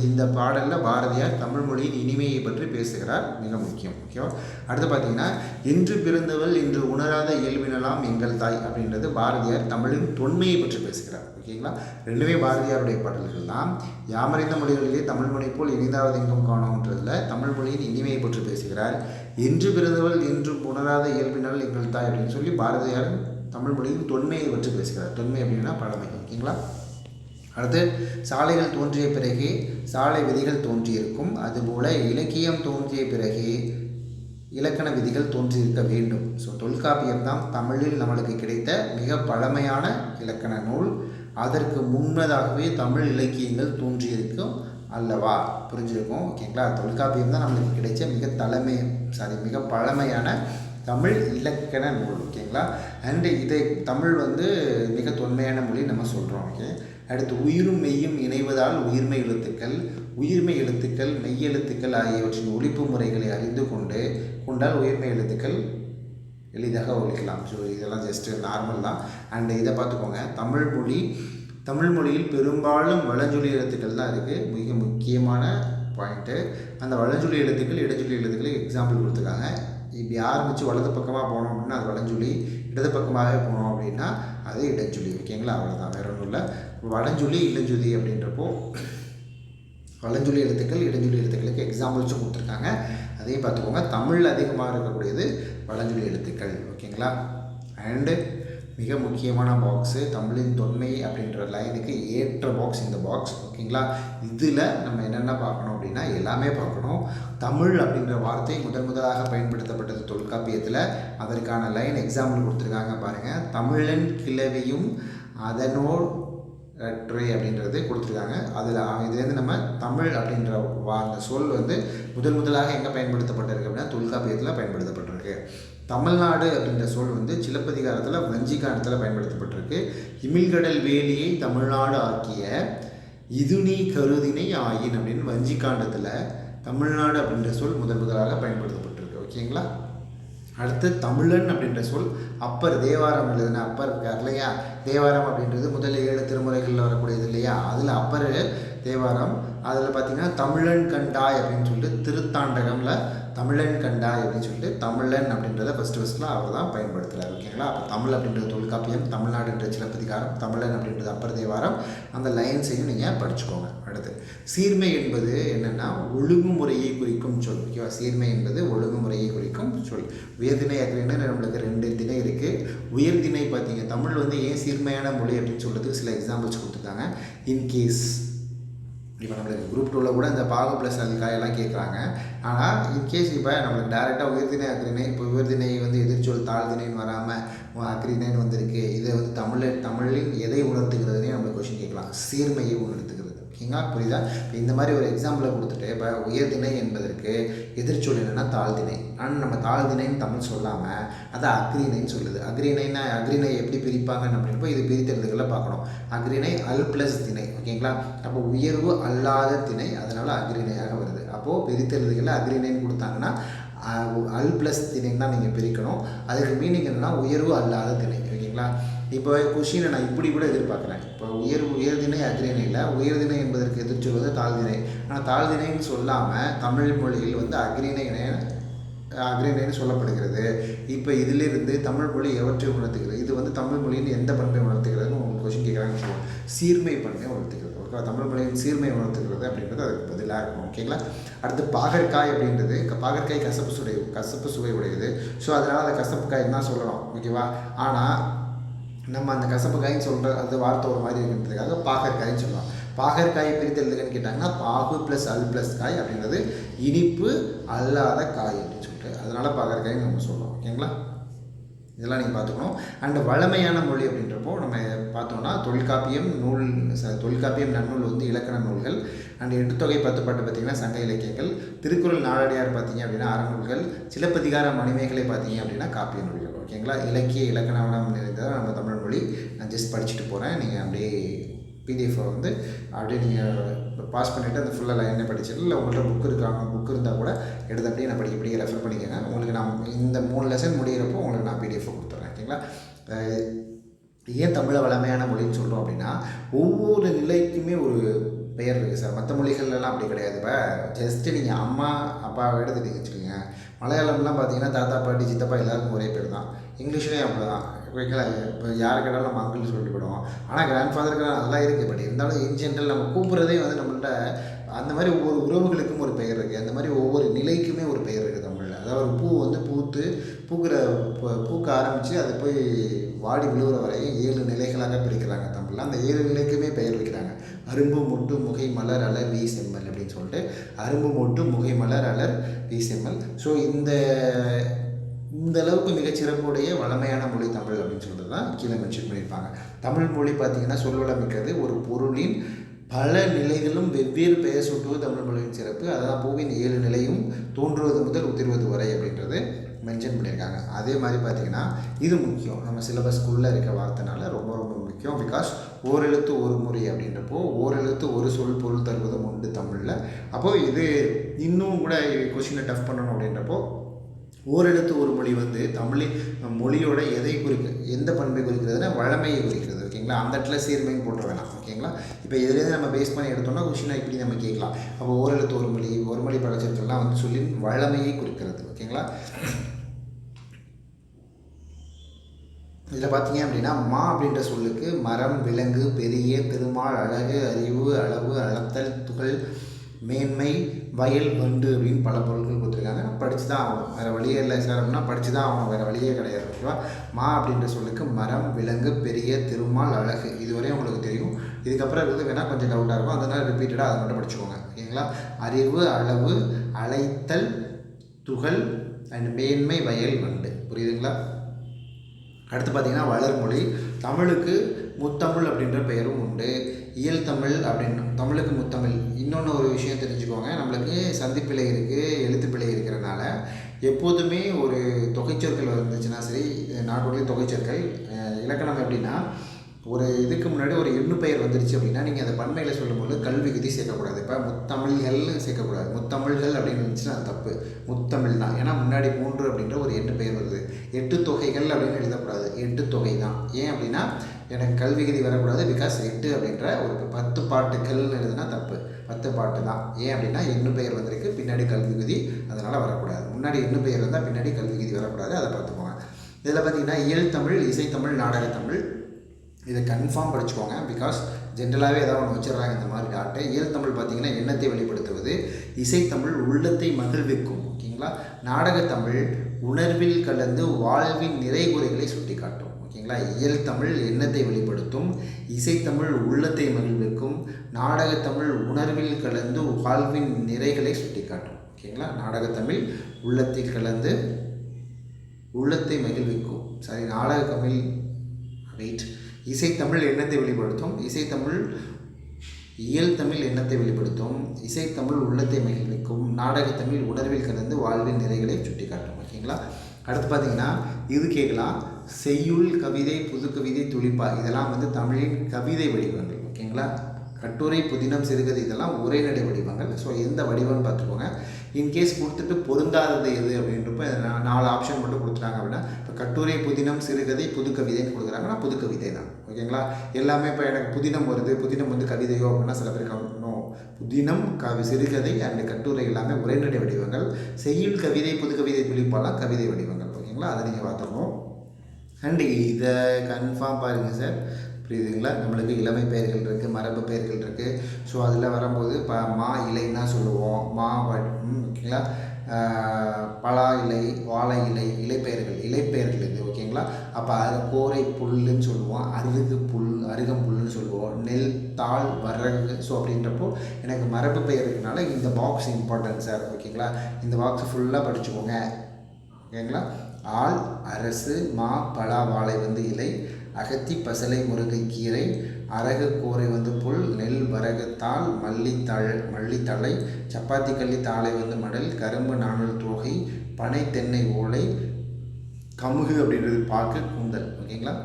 இந்த பாடலில் பாரதியார் தமிழ் மொழியின் இனிமையை பற்றி பேசுகிறார், மிக முக்கியம். ஓகேவா, அடுத்து பார்த்தீங்கன்னா இன்று பிறந்தவள் இன்று உணராத இயல்பினலாம் எங்கள் தாய் அப்படின்றது பாரதியார் தமிழின் தொன்மையை பற்றி பேசுகிறார். ஓகேங்களா, ரெண்டுமே பாரதியாருடைய பாடல்கள் தான். யாமறிந்த மொழிகளிலே தமிழ் மொழி போல் இனிதாவது எங்கும் காணோம்ன்றதில் தமிழ் மொழியின் இனிமையை பற்றி பேசுகிறார். இன்று பிறந்தவள் இன்று உணராத இயல்பினால் எங்கள் தாய் அப்படின்னு சொல்லி பாரதியார் தமிழ் மொழியின் தொன்மையை பற்றி பேசுகிறார். தொன்மை அப்படின்னா பழமை. ஓகேங்களா, அடுத்து சாலைகள் தோன்றிய பிறகே சாலை விதிகள் தோன்றியிருக்கும், அதுபோல் இலக்கியம் தோன்றிய பிறகே இலக்கண விதிகள் தோன்றியிருக்க வேண்டும். ஸோ தொல்காப்பியம் தான் தமிழில் நம்மளுக்கு கிடைத்த மிக பழமையான இலக்கண நூல். அதற்கு முன்னதாகவே தமிழ் இலக்கியங்கள் தோன்றியிருக்கும் அல்லவா, புரிஞ்சிருக்கும். ஓகேங்களா, தொல்காப்பியம் தான் நம்மளுக்கு கிடைச்ச மிக பழமையான தமிழ் இலக்கண நூல். ஓகேங்களா, அண்டு இதை தமிழ் மிக தொன்மையான மொழி நம்ம சொல்கிறோம். ஓகே, அடுத்து உயிரும் மெய்யும் இணைவதால் உயிர்மை எழுத்துக்கள் மெய்யெழுத்துக்கள் ஆகியவற்றின் ஒலிப்பு முறைகளை அறிந்து கொண்டால் உயிர்மை எழுத்துக்கள் எளிதாக ஒலிக்கலாம். ஸோ இதெல்லாம் ஜஸ்ட்டு நார்மல் தான். அண்டு இதை பார்த்துக்கோங்க, தமிழ் மொழியில் பெரும்பாலும் வளஞ்சொலி எழுத்துக்கள் தான் இருக்குது. மிக முக்கியமான பாயிண்ட்டு, அந்த வளஞ்சொலி எழுத்துக்கள் இடஞ்சொலி எழுத்துக்களுக்கு எக்ஸாம்பிள் கொடுத்துருக்காங்க. இப்படி ஆரம்பித்து வலது பக்கமாக போனோம் அப்படின்னா அது வளஞ்சொலி, இடது பக்கமாகவே போனோம் அப்படின்னா அது இடஞ்சொலி. ஓகேங்களா, அவ்வளோதான், வேற ஒன்றும் இல்லை. வளஞ்சொலி இல்லஞ்சொலி அப்படின்றப்போ வளஞ்சொலி எழுத்துக்கள் இடஞ்சொலி எழுத்துக்களுக்கு எக்ஸாம்பிள்ஸும் கொடுத்துருக்காங்க. அதையும் பார்த்துக்கோங்க. தமிழ் அதிகமாக இருக்கக்கூடியது வளஞ்சொலி எழுத்துக்கள். ஓகேங்களா, அண்டு மிக முக்கியமான பாக்ஸு தமிழின் தொன்மை அப்படின்ற லைனுக்கு ஏற்ற பாக்ஸ் இந்த பாக்ஸ். ஓகேங்களா, இதில் நம்ம என்னென்ன பார்க்கணும் அப்படின்னா எல்லாமே பார்க்கணும். தமிழ் அப்படின்ற வார்த்தை முதலாக பயன்படுத்தப்பட்டது தொல்காப்பியத்தில். அதற்கான லைன் எக்ஸாம்பிள் கொடுத்துருக்காங்க பாருங்கள். தமிழன் கிளவியும் அதனோடு ட்ரை அப்படின்றது கொடுத்துருக்காங்க. இதுலேருந்து நம்ம தமிழ் அப்படின்ற அந்த சொல் முதலாக எங்கே பயன்படுத்தப்பட்டிருக்கு அப்படின்னா தொல்காப்பியத்தில் பயன்படுத்தப்பட்டிருக்கு. தமிழ்நாடு அப்படின்ற சொல் சிலப்பதிகாரத்தில் வஞ்சிகாண்டத்தில் பயன்படுத்தப்பட்டிருக்கு. இமிழ்கடல் வேலியை தமிழ்நாடு ஆக்கிய இதுனி கருதினை ஆயின் அப்படின்னு வஞ்சிகாண்டத்தில் தமிழ்நாடு அப்படின்ற சொல் முதலாக பயன்படுத்தப்பட்டிருக்கு. ஓகேங்களா, அடுத்து தமிழன் அப்படின்ற சொல் அப்பர் தேவாரம் எழுதுன அப்பர் இருக்கார் இல்லையா, தேவாரம் அப்படின்றது முதல் 7 திருமுறைகளில் வரக்கூடியது இல்லையா, அதில் அப்பர் தேவாரம். அதில் பார்த்திங்கன்னா தமிழன் கண்டாய் அப்படின்னு சொல்லிட்டு திருத்தாண்டகமில் தமிழன் கண்டாய் அப்படின்னு சொல்லிட்டு தமிழன் அப்படின்றத ஃபஸ்ட்டில் அவர் தான் பயன்படுத்துகிறார். ஓகேங்களா, அப்போ தமிழ் அப்படின்றது தொல்காப்பியம், தமிழ்நாடுன்ற சிலப்பதிகாரம், தமிழன் அப்படின்றது அப்பர் தேவாரம். அந்த லைன்ஸையும் நீங்கள் படிச்சுக்கோங்க. அடுத்து சீர்மை என்பது என்னென்னா ஒழுங்குமுறையை குறிக்கும் சொல். ஓகேவா, சீர்மை என்பது ஒழுங்குமுறையை குறிக்கும் சொல். உயர்திணை அக்ரிணை நம்மளுக்கு 2 திணை இருக்குது. உயர்திணை பார்த்தீங்க தமிழ் ஏன் சீர்மையான மொழி அப்படின்னு சொல்கிறதுக்கு சில எக்ஸாம்பிள்ஸ் கொடுத்துருக்காங்க. இன்கேஸ் இப்போ நம்மளுக்கு குரூப் 2ல் கூட இந்த பாகு ப்ளஸ் அதுக்காயெல்லாம் கேட்குறாங்க. ஆனால் இன்கேஸ் இப்போ நம்மளுக்கு டேரெக்டாக உயர்திணை அக்ரிணை, இப்போ உயர்திணை எதிர்ச்சொல் தாழ்திணைன்னு வராமல் அக்ரிணைன்னு வந்திருக்கு. இதை தமிழின் எதை உணர்த்துகிறதுனே நம்மளுக்கு கொஷின் கேட்கலாம். சீர்மையை உணர்த்துகிறது. ஓகேங்களா, புரியுதா? இப்போ இந்த மாதிரி ஒரு எக்ஸாம்பிளை கொடுத்துட்டு இப்போ உயர்திணை என்பதற்கு எதிர்ச்சொல் என்னென்னா தாழ்திணை. ஆனால் நம்ம தாழ்திணைன்னு தமிழ் சொல்லாமல் அதை அக்ரிணைன்னு சொல்லுது. அக்ரிணை எப்படி பிரிப்பாங்கன்னு அப்படின்றப்போ இது பிரித்தெடுத்துக்கெல்லாம் பார்க்கணும். அக்ரிணை அல் ப்ளஸ் திணை. ஓகேங்களா, அப்போ உயர்வு அல்லாத திணை, அதனால் அக்ரிணையாக வருது. அப்போது பிரித்தெழுதுகளில் அக்ரிணைன்னு கொடுத்தாங்கன்னா அல் ப்ளஸ் திணைன்னு தான் நீங்கள் பிரிக்கணும். அதுக்கு மீனிங் என்னென்னா உயர்வு அல்லாத திணை. ஓகேங்களா, இப்போ கொஷினை நான் இப்படி கூட எதிர்பார்க்குறேன். இப்போ உயர்திணை அக்ரிணையில் உயர்திணை என்பதற்கு எதிர்ச்சொல்வது தாழ்திணை. ஆனால் தாழ்திணைன்னு சொல்லாமல் தமிழ் மொழியில் அக்ரிணைன்னு சொல்லப்படுகிறது. இப்போ இதிலிருந்து தமிழ் மொழி எவற்றை உணர்த்துகிறது? இது தமிழ் மொழியின் எந்த பண்பை உணர்த்துகிறதுன்னு உங்களுக்கு கொஷின் கேட்குறாங்கன்னு சொல்லுவோம். சீர்மை பண்பை உணர்த்துகிறது. ஓகே, தமிழ் மொழியின் சீர்மை உணர்த்துகிறது அப்படின்றது அதுக்கு பதிலாக இருக்கும். ஓகேங்களா, அடுத்து பாகற்காய் அப்படின்றது பாகற்காய் கசப்பு சுவை உடையது. ஸோ அதனால் அந்த கசப்பு காய் தான் சொல்லணும். ஓகேவா, ஆனால் நம்ம அந்த கசப்பு காய்ன்னு சொல்கிற அந்த வார்த்தை ஒரு மாதிரி இருக்கிறதுக்காக பாகற்காய்ன்னு சொல்லுவோம். பாகற்காய் பிரித்தெழுதுன்னு கேட்டாங்கன்னா பாகு ப்ளஸ் அல் ப்ளஸ் காய் அப்படின்றது இனிப்பு அல்லாத காய் அப்படின்னு சொல்லிட்டு அதனால் பாகற்காய்ன்னு நம்ம சொல்லுவோம். ஓகேங்களா. இதெல்லாம் நீங்கள் பார்த்துக்கணும். அண்டு வழமையான மொழி அப்படின்றப்போ நம்ம பார்த்தோம்னா தொல்காப்பியம் நன்னூல் வந்து இலக்கண நூல்கள். அண்டு எட்டுத்தொகை 10 பாட்டு பார்த்திங்கன்னா சங்க இலக்கியங்கள். திருக்குறள் நாலடியார் பார்த்திங்க அப்படின்னா அறநூல்கள். சிலப்பதிகார மணிமேகலை பார்த்திங்க அப்படின்னா காப்பிய நூல்கள். ஓகேங்களா? இலக்கிய இலக்கண வளம் நிறைந்ததாக நம்ம தமிழ் மொழி. நான் ஜஸ்ட் படிச்சுட்டு போகிறேன். நீங்கள் அப்படியே பிடிஎஃபை வந்து அப்படியே நீங்கள் பாஸ் பண்ணிவிட்டு அந்த ஃபுல்லாக லைனே படிச்சுட்டு, இல்லை உங்கள்கிட்ட புக் இருந்தால் கூட எடுத்து அப்படியே நான் படிக்க ரெஃபர் பண்ணிக்கோங்க. உங்களுக்கு நான் இந்த 3 லெசன் முடிகிறப்போ உங்களுக்கு நான் பிடிஎஃப் கொடுத்துட்றேன். ஓகேங்களா? ஏன் தமிழை வளமையான மொழின்னு சொல்கிறோம் அப்படின்னா, ஒவ்வொரு நிலைக்குமே ஒரு பெயர் இருக்குது சார். மற்ற மொழிகள்லாம் அப்படி கிடையாது. இப்போ ஜஸ்ட்டு நீங்கள் அம்மா அப்பாவை எடுத்துகிட்டு வச்சுக்கோங்க. மலையாளம்லாம் பார்த்தீங்கன்னா தாத்தா பாட்டி சித்தப்பா எல்லாருக்கும் ஒரே பேர் தான். இங்கிலீஷ்லேயும் அப்படி தான். ஓகேங்களா? இப்போ யார் கேட்டாலும் நம்ம அங்கிள் சொல்லிட்டு போயிடுவோம். ஆனால் கிராண்ட் ஃபாதருக்கு அதெல்லாம் இருக்குது. பட் இருந்தாலும் இன் ஜென்ரல் நம்ம கூப்பிட்றதே வந்து நம்மள்ட்ட அந்த மாதிரி ஒவ்வொரு உறவுகளுக்கும் ஒரு பெயர் இருக்குது. அந்த மாதிரி ஒவ்வொரு நிலைக்குமே ஒரு பெயர் இருக்குது தமிழில். அதாவது ஒரு பூ வந்து பூக்க ஆரம்பித்து அது போய் வாடி விழுகிற வரையும் 7 நிலைகளாக பிரிக்கிறாங்க தமிழில். அந்த 7 நிலைக்குமே பெயர் வைக்கிறாங்க. அரும்பு மொட்டு முகை மலர் அலர் வீ செம்மல் அப்படின்னு சொல்லிட்டு, அரும்பு மொட்டு முகை மலர் அலர் வீ செம்மல். ஸோ இந்த அளவுக்கு மிகச்சிறப்புடைய வளமையான மொழி தமிழ் அப்படின்னு சொல்கிறது தான் கீழே மென்ஷன் பண்ணியிருப்பாங்க. தமிழ் மொழி பார்த்திங்கன்னா சொல்வளமிக்கிறது. ஒரு பொருளின் பல நிலைகளும் வெவ்வேறு பெயர் சூட்டுவது தமிழ் மொழியின் சிறப்பு. அதான் பூவின் 7 நிலையும் தோன்றுவது முதல் உதிர்வது வரை அப்படின்றது மென்ஷன் பண்ணியிருக்காங்க. அதே மாதிரி பார்த்திங்கன்னா இது முக்கியம். நம்ம சிலபஸ்குள்ளே இருக்க வார்த்தைனால ரொம்ப ரொம்ப முக்கியம். பிகாஸ் ஓரெழுத்து ஒரு முறை அப்படின்றப்போ ஓரெழுத்து ஒரு சொல் பொருள் தருவதும் உண்டு தமிழில். அப்போது இது இன்னும் கூட கொஸ்டினை டஃப் பண்ணணும் அப்படின்றப்போ ஓரெழுத்து ஒரு மொழி வந்து தமிழின் மொழியோட எதை எந்த பண்பை குறிக்கிறதுனா வழமையை குறிக்கிறது. ஓகேங்களா? அந்த இடத்துல சீர்மைன்னு போட்டுற வேணாம். ஓகேங்களா? இப்போ இதுலேருந்து நம்ம பேஸ் பண்ணி எடுத்தோம்னா கொஸ்டினாக இப்படி நம்ம கேட்கலாம். அப்போ ஓரெழுத்து ஒரு மொழி பழச்சொற்கள்லாம் வந்து சொல்லின் வழமையை குறிக்கிறது. ஓகேங்களா? இதில் பார்த்தீங்க அப்படின்னா மா அப்படின்ற சொல்லுக்கு மரம், விலங்கு, பெரிய, திருமால், அழகு, அறிவு, அளவு, அளத்தல், துகள், மேன்மை, வயல், வண்டு அப்படின்னு பல பொருட்கள் கொடுத்துருக்காங்க. படித்து தான் ஆகணும். வேறு வழியே இல்லை சார் அப்படின்னா படித்து தான் ஆகணும். வேறு வழியே கிடையாது. ஓகேவா? மா அப்படின்ற சொல்லுக்கு மரம், விலங்கு, பெரிய, திருமால், அழகு இதுவரையும் உங்களுக்கு தெரியும். இதுக்கப்புறம் இருக்கிறது வேணால் கொஞ்சம் டவுட்டாக இருக்கும். அதனால் ரிப்பீட்டடாக அதை மட்டும் படிச்சுக்கோங்க. ஓகேங்களா? அறிவு, அளவு, அழைத்தல், துகள் அண்ட் மேன்மை, வயல், வண்டு. புரியுதுங்களா? அடுத்து பார்த்திங்கன்னா வளர்மொழி. தமிழுக்கு முத்தமிழ் அப்படின்ற பெயரும் உண்டு. இயல் தமிழ் அப்படின்னு தமிழுக்கு முத்தமிழ். இன்னொன்று ஒரு விஷயம் தெரிஞ்சுக்கோங்க. நம்மளுக்கு சந்திப்பிழை இருக்குது, எழுத்துப்பிழை இருக்கிறனால எப்போதுமே ஒரு தொகைச்சொற்கள் வந்துச்சுன்னா சரி, நாட்டுடைய தொகைச்சொற்கள் இலக்கணம் எப்படின்னா ஒரு இதுக்கு முன்னாடி ஒரு எண்ணு பெயர் வந்துருச்சு அப்படின்னா நீங்கள் அதை பன்மையில் சொல்லும்போது கல்வி விதி சேர்க்கக்கூடாது. இப்போ முத்தமிழ்கள்னு சேர்க்கக்கூடாது. முத்தமிழ்கள் அப்படின்னு இருந்துச்சுன்னா அது தப்பு. முத்தமிழ் தான். ஏன்னா முன்னாடி 3 அப்படின்ற ஒரு எண்ணு பெயர் வருது. 8 தொகைகள் அப்படின்னு எழுதக்கூடாது. 8 தொகை தான். ஏன் அப்படின்னா எனக்கு கல்வி விதி வரக்கூடாது. பிகாஸ் 8 அப்படின்ற ஒரு 10 பாட்டுகள்னு எழுதுனா தப்பு. 10 பாட்டு தான். ஏன் அப்படின்னா எண்ணு பெயர் வந்திருக்கு, பின்னாடி கல்வி விதி, அதனால் வரக்கூடாது. முன்னாடி எண்ணு பெயர் வந்தால் பின்னாடி கல்வி விதி வரக்கூடாது. அதை பார்த்துக்கோங்க. இதில் பார்த்திங்கன்னா இயல் தமிழ், இசைத்தமிழ், நாடகத்தமிழ். இதை கன்ஃபார்ம் படிச்சுக்கோங்க. பிகாஸ் ஜென்ரலாகவே ஏதாவது ஒன்று வச்சிடறாங்க இந்த மாதிரி டாட்டு. இயல் தமிழ் பார்த்திங்கன்னா எண்ணத்தை வெளிப்படுத்துவது. இசைத்தமிழ் உள்ளத்தை மகிழ்விக்கும். ஓகேங்களா? நாடகத்தமிழ் உணர்வில் கலந்து வாழ்வின் நிறைகுறைகளை சுட்டி காட்டும். ஓகேங்களா? இயல் தமிழ் எண்ணத்தை வெளிப்படுத்தும், இசைத்தமிழ் உள்ளத்தை மகிழ்விக்கும், நாடகத்தமிழ் உணர்வில் கலந்து வாழ்வின் நிறைகளை சுட்டி காட்டும். ஓகேங்களா? நாடகத்தமிழ் உள்ளத்தில் கலந்து உள்ளத்தை மகிழ்விக்கும். சாரி, நாடகத்தமிழ் இசைத்தமிழ் எண்ணத்தை வெளிப்படுத்தும், இசைத்தமிழ் இயல் தமிழ் எண்ணத்தை வெளிப்படுத்தும், இசைத்தமிழ் உள்ளத்தை மகிழ்விக்கும், நாடகத்தமிழ் உணர்வில் கலந்து வாழ்வின் நிறைகளை சுட்டி காட்டும். ஓகேங்களா? அடுத்து பார்த்திங்கன்னா இது கேட்கலாம். செய்யுள், கவிதை, புதுக்கவிதை, துளிப்பா இதெல்லாம் வந்து தமிழின் கவிதை வடிவங்கள். ஓகேங்களா? கட்டுரை, புதினம், சிறுகதை இதெல்லாம் உரைநடை வடிவங்கள். ஸோ எந்த வடிவம்னு பார்த்துக்கோங்க. இன்கேஸ் கொடுத்துட்டு பொருந்தாதது எது அப்படின்றப்ப 4 ஆப்ஷன் மட்டும் கொடுத்துட்டாங்க அப்படின்னா இப்போ கட்டுரை, புதினம், சிறுகதை, புதுக்கவிதைன்னு கொடுக்குறாங்கன்னா புதுக்கவிதை தான். ஓகேங்களா? எல்லாமே இப்போ எனக்கு புதினம் வருது, புதினம் வந்து கவிதையோ அப்படின்னா சில பேர் கவனிக்கணும். புதினம், சிறுகதை அண்ட் கட்டுரை எல்லாமே உரைநடை வடிவங்கள். செய்யுள், கவிதை, புதுக்கவிதை, துளிப்பாலாம் கவிதை வடிவங்கள். ஓகேங்களா? அதை நீங்கள் பார்த்துக்கணும். அண்ட் இதை கன்ஃபார்ம் பாருங்கள் சார். புரியுதுங்களா? நம்மளுக்கு இளமை பெயர்கள் இருக்குது, மரபு பெயர்கள் இருக்குது. ஸோ அதில் வரும்போது மா இலைன்னா சொல்லுவோம். ஓகேங்களா? பலா இலை, வாழை இலை, இலைப்பெயர்கள் இது. ஓகேங்களா? அப்போ கோரை புல்லுன்னு சொல்லுவோம், அருகம்புல்லுன்னு சொல்லுவோம், நெல், தாள், வரகு. ஸோ அப்படின்றப்போ எனக்கு மரபு பெயர் இருக்கனால இந்த பாக்ஸ் இம்பார்ட்டன்ட் சார். ஓகேங்களா? இந்த பாக்ஸை ஃபுல்லாக படிச்சுக்கோங்க. ஓகேங்களா? ஆள், அரசு, மா, பலா, வாழை வந்து இலை, அகத்தி, பசலை, முருங்கை கீரை, அரகு, கோரை வந்து புல், நெல், வரகு, தாள், மல்லித்தழை, சப்பாத்தி, கள்ளி, தாளை வந்து மடல், கரும்பு, நாணல், தோகை, பனை, தென்னை, ஓலை, கமுகு அப்படின்றது பாக்கு, கூந்தல். ஓகேங்களா.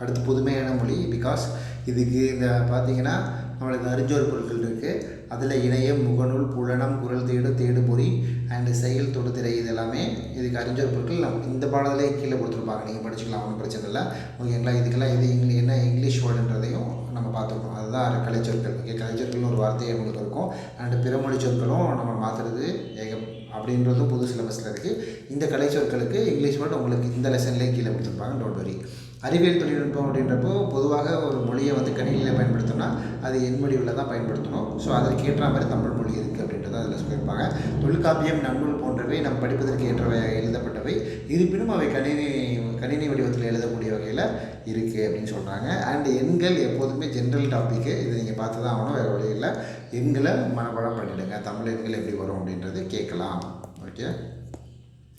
அடுத்து புதுமையான மொழி. பிகாஸ் இதுக்கு இந்த பார்த்திங்கன்னா நம்மளுக்கு அறிஞ்சோர் பொருட்கள் இருக்குது. அதில் இணையம், முகநூல், புலனம், குரல் தேடு பொறி அண்டு செயல், தொடுதிரை, இது எல்லாமே இதுக்கு அறிஞ்சோர் பொருட்கள் இந்த பாடத்திலே கீழே கொடுத்துருப்பாங்க. நீங்கள் படிச்சுக்கலாம், ஒன்றும் பிரச்சனை இல்லை. ஓகேங்களா. இதுக்கெல்லாம் இது என்ன இங்கிலீஷ் வேர்டுன்றதையும் நம்ம பார்த்துக்கணும். அதுதான் கலைச்சொற்கள். ஓகே, கலைச்சொற்கள்னு ஒரு வார்த்தையை உங்களுக்கு இருக்கும். அண்டு பிறமொழி சொற்களும் நம்ம மாற்றுறது அப்படின்றதும் புது சிலபஸில் இருக்குது. இந்த கலைச்சொற்களுக்கு இங்கிலீஷ் வேர்டு உங்களுக்கு இந்த லெசன்லேயே கீழே கொடுத்துருப்பாங்க. Don't worry. அறிவியல் தொழில்நுட்பம் அப்படின்றப்போ பொதுவாக ஒரு மொழியை வந்து கணினியில் பயன்படுத்தணும்னா அது எண் வடிவில் தான் பயன்படுத்தணும். ஸோ அதற்கு ஏற்ற மாதிரி தமிழ் மொழி இருக்குது அப்படின்றத அதில் சொல்லியிருப்பாங்க. தொல்காப்பியம், நன்னூல் போன்றவை நம் படிப்பதற்கு ஏற்றவை எழுதப்பட்டவை. இருப்பினும் அவை கணினி வடிவத்தில் எழுதக்கூடிய வகையில் இருக்குது அப்படின்னு சொல்கிறாங்க. அண்ட் எண்கள் எப்போதுமே ஜென்ரல் டாப்பிக்கு. இது நீங்கள் பார்த்து தான் ஆகணும், வேறு வழியில். எண்களை மனப்பாடம் பண்ணிவிடுங்க. தமிழ் எண்கள் எப்படி வரும் அப்படின்றது கேட்கலாம். ஓகே,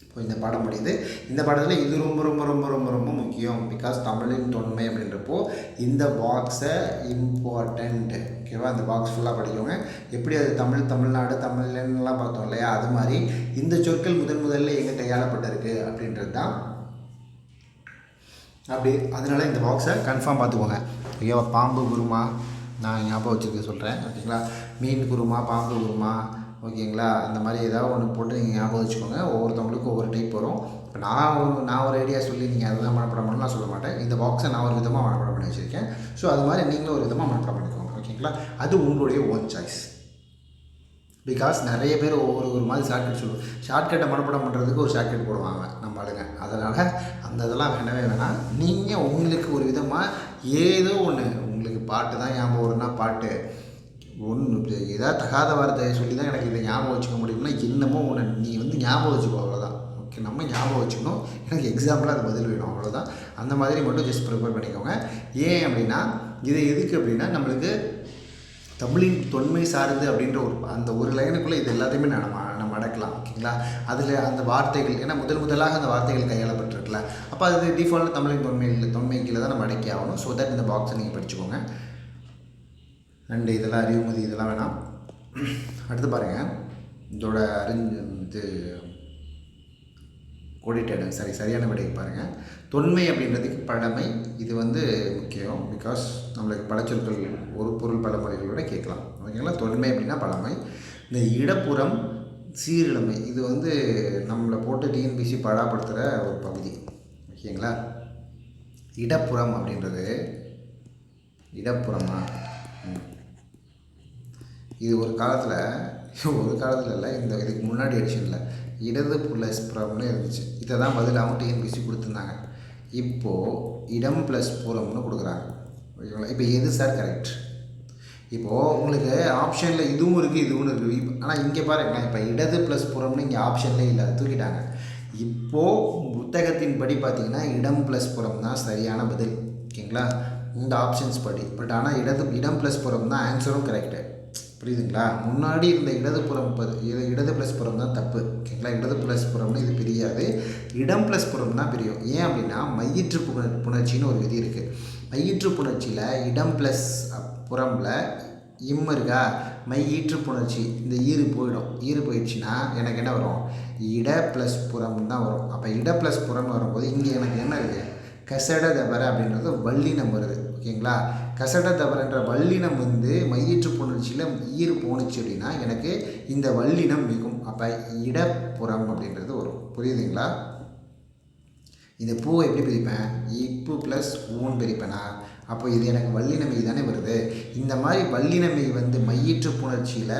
இப்போ இந்த பாடம் முடியுது. இந்த பாடத்தில் இது ரொம்ப ரொம்ப ரொம்ப ரொம்ப ரொம்ப முக்கியம். பிகாஸ் தமிழின் தொன்மை அப்படின்றப்போ இந்த பாக்ஸை இம்பார்ட்டண்ட். ஓகேவா. அந்த பாக்ஸ் ஃபுல்லாக படிக்கோங்க. எப்படி அது தமிழ்நாடு, தமிழ்லாம் பார்த்தோம் இல்லையா, அது மாதிரி இந்த சொற்கள் முதல்ல எங்கே கையாளப்பட்டிருக்கு அப்படின்றது தான். அப்படி அதனால் இந்த பாக்ஸை கன்ஃபார்ம் பார்த்துக்கோங்க. ஓகேவா. பாம்பு குருமா நான் ஞாபகம் வச்சுருக்க சொல்கிறேன். ஓகேங்களா. மீன் குருமா, பாம்பு குருமா, ஓகேங்களா. அந்த மாதிரி ஏதாவது ஒன்று போட்டு நீங்கள் ஞாபகம் வச்சுக்கோங்க. ஒவ்வொருத்தவங்களுக்கும் ஒவ்வொரு டைப் வரும். இப்போ நான் ஒரு ஐடியா சொல்லி நீங்கள் அதை தான் மனப்பாடம் பண்ணணும் நான் சொல்ல மாட்டேன். இந்த பாக்ஸை நான் ஒரு விதமாக மனப்பாடம் பண்ணி வச்சுருக்கேன். ஸோ அது மாதிரி நீங்களும் ஒரு விதமாக மனப்பாடம் பண்ணிக்கோங்க. ஓகேங்களா. அது உங்களுடைய ஓன் சாய்ஸ். பிகாஸ் நிறைய பேர் ஒவ்வொரு மாதிரி ஷார்ட்கட் சொல்லுவோம். ஷார்ட்கட்டை மனப்பாடம் பண்ணுறதுக்கு ஒரு ஷார்ட்கட் போடுவாங்க நம்ம ஆளுங்க. அதனால் அந்த இதெல்லாம் வேணாம். நீங்கள் உங்களுக்கு ஒரு விதமாக ஏதோ ஒன்று, உங்களுக்கு பாட்டு தான் ஞாபகம் வரும்னா பாட்டு, ஒன்று ஏதாவது தகாத வார்த்தையை சொல்லி தான் எனக்கு இதை ஞாபகம் வச்சுக்க முடியும்னா என்னமோ ஒன்று நீ வந்து ஞாபகம் வச்சுக்கோ, அவ்வளோதான். ஓகே, நம்ம ஞாபகம் வச்சுக்கணும். எனக்கு எக்ஸாம்பிளாக அது பதில் வேணும், அவ்வளோதான். அந்த மாதிரி மட்டும் ஜஸ்ட் ப்ரிப்பேர் பண்ணிக்கோங்க. ஏன் அப்படின்னா இது எதுக்கு அப்படின்னா நம்மளுக்கு தமிழின் தொன்மை சார்ந்து அப்படின்ற அந்த ஒரு லைனுக்குள்ளே இது எல்லாத்தையுமே நம்ம அடக்கலாம். ஓகேங்களா. அதில் அந்த வார்த்தைகள், ஏன்னா முதலாக அந்த வார்த்தைகள் கையாளப்பட்டிருக்குல்ல, அப்போ அது டிஃபால்ட் தமிழின் தொன்மைக்குள்ளே தான் நம்ம அடக்கி ஆகணும். ஸோ தட் இந்த பாக்ஸை நீங்கள் படிச்சுக்கோங்க. அண்டு இதெல்லாம் அறிவுமதி இதெல்லாம் வேணாம். அடுத்து பாருங்கள், இதோட கோடிட்டேடன் சரியான விடைக்கு பாருங்கள். தொன்மை அப்படின்றதுக்கு பழமை, இது வந்து முக்கியம். பிகாஸ் நம்மளுக்கு பழச்சொற்கள் ஒரு பொருள் பழமொழிகளோட கேட்கலாம். ஓகேங்களா. தொன்மை அப்படின்னா பழமை. இந்த இடப்புறம், சீரிழமை, இது வந்து நம்மளை போட்டு டிஎன்பிசி பாடாப்படுத்துகிற ஒரு பகுதி. ஓகேங்களா. இடப்புறம் அப்படின்றது இடப்புறமா இது ஒரு காலத்தில் இல்லை, இதுக்கு முன்னாடி எடிஷனில் இடது ப்ளஸ் புறம்னு இருந்துச்சு. இதை தான் பதிலாகவும் டிஎன்பிசி கொடுத்துருந்தாங்க. இப்போது இடம் ப்ளஸ் புறம்னு கொடுக்குறாங்க. ஓகேங்களா. இப்போ எது சார் கரெக்ட்? இப்போது உங்களுக்கு ஆப்ஷனில் இதுவும் இருக்குது இதுவும் இருக்குது. ஆனால் இங்கே பாருங்களேன், இப்போ இடது ப்ளஸ் புறம்னு இங்கே ஆப்ஷன்லேயே இல்லை, அது தூக்கிட்டாங்க. இப்போது புத்தகத்தின் படி பார்த்திங்கன்னா இடம் ப்ளஸ் புறம் தான் சரியான பதில். ஓகேங்களா. இந்த ஆப்ஷன்ஸ் படி. பட் ஆனால் இடம் ப்ளஸ் புறம் தான் ஆன்சரும் கரெக்டு. புரியுதுங்களா. முன்னாடி இருந்த இடது ப்ளஸ் புறம் தான் தப்பு. ஓகேங்களா. இடது ப்ளஸ் புறம்னு இது பிரியாது, இடம் ப்ளஸ் புறம் தான் பிரியும். ஏன் அப்படின்னா மையிற்று புணர்ச்சின்னு ஒரு விதி இருக்குது. மையிற்று புணர்ச்சியில் இடம் ப்ளஸ் புறமில் இருக்கா, மையீற்று புணர்ச்சி, இந்த ஈறு போயிடுச்சுன்னா எனக்கு என்ன வரும், இட ப்ளஸ் புறம் தான் வரும். அப்போ இட ப்ளஸ் புறம்னு வரும்போது இங்கே எனக்கு என்ன இருக்குது, கசட தவற அப்படின்றது வல்லினம் வருது. ஓகேங்களா. கசட தவறன்ற வல்லினம் வந்து மையீற்று புணர்ச்சியில் ஈறு போணுச்சு அப்படின்னா எனக்கு இந்த வல்லினம் மிகும். அப்போ இடப்புறம் அப்படின்றது வரும். புரியுதுங்களா. இந்த பூவை எப்படி பிரிப்பேன், இப்பு ப்ளஸ் ஊன் பிரிப்பேனா, அப்போ இது எனக்கு வல்லினமை தானே வருது. இந்த மாதிரி வல்லினமை வந்து மையீற்று புணர்ச்சியில்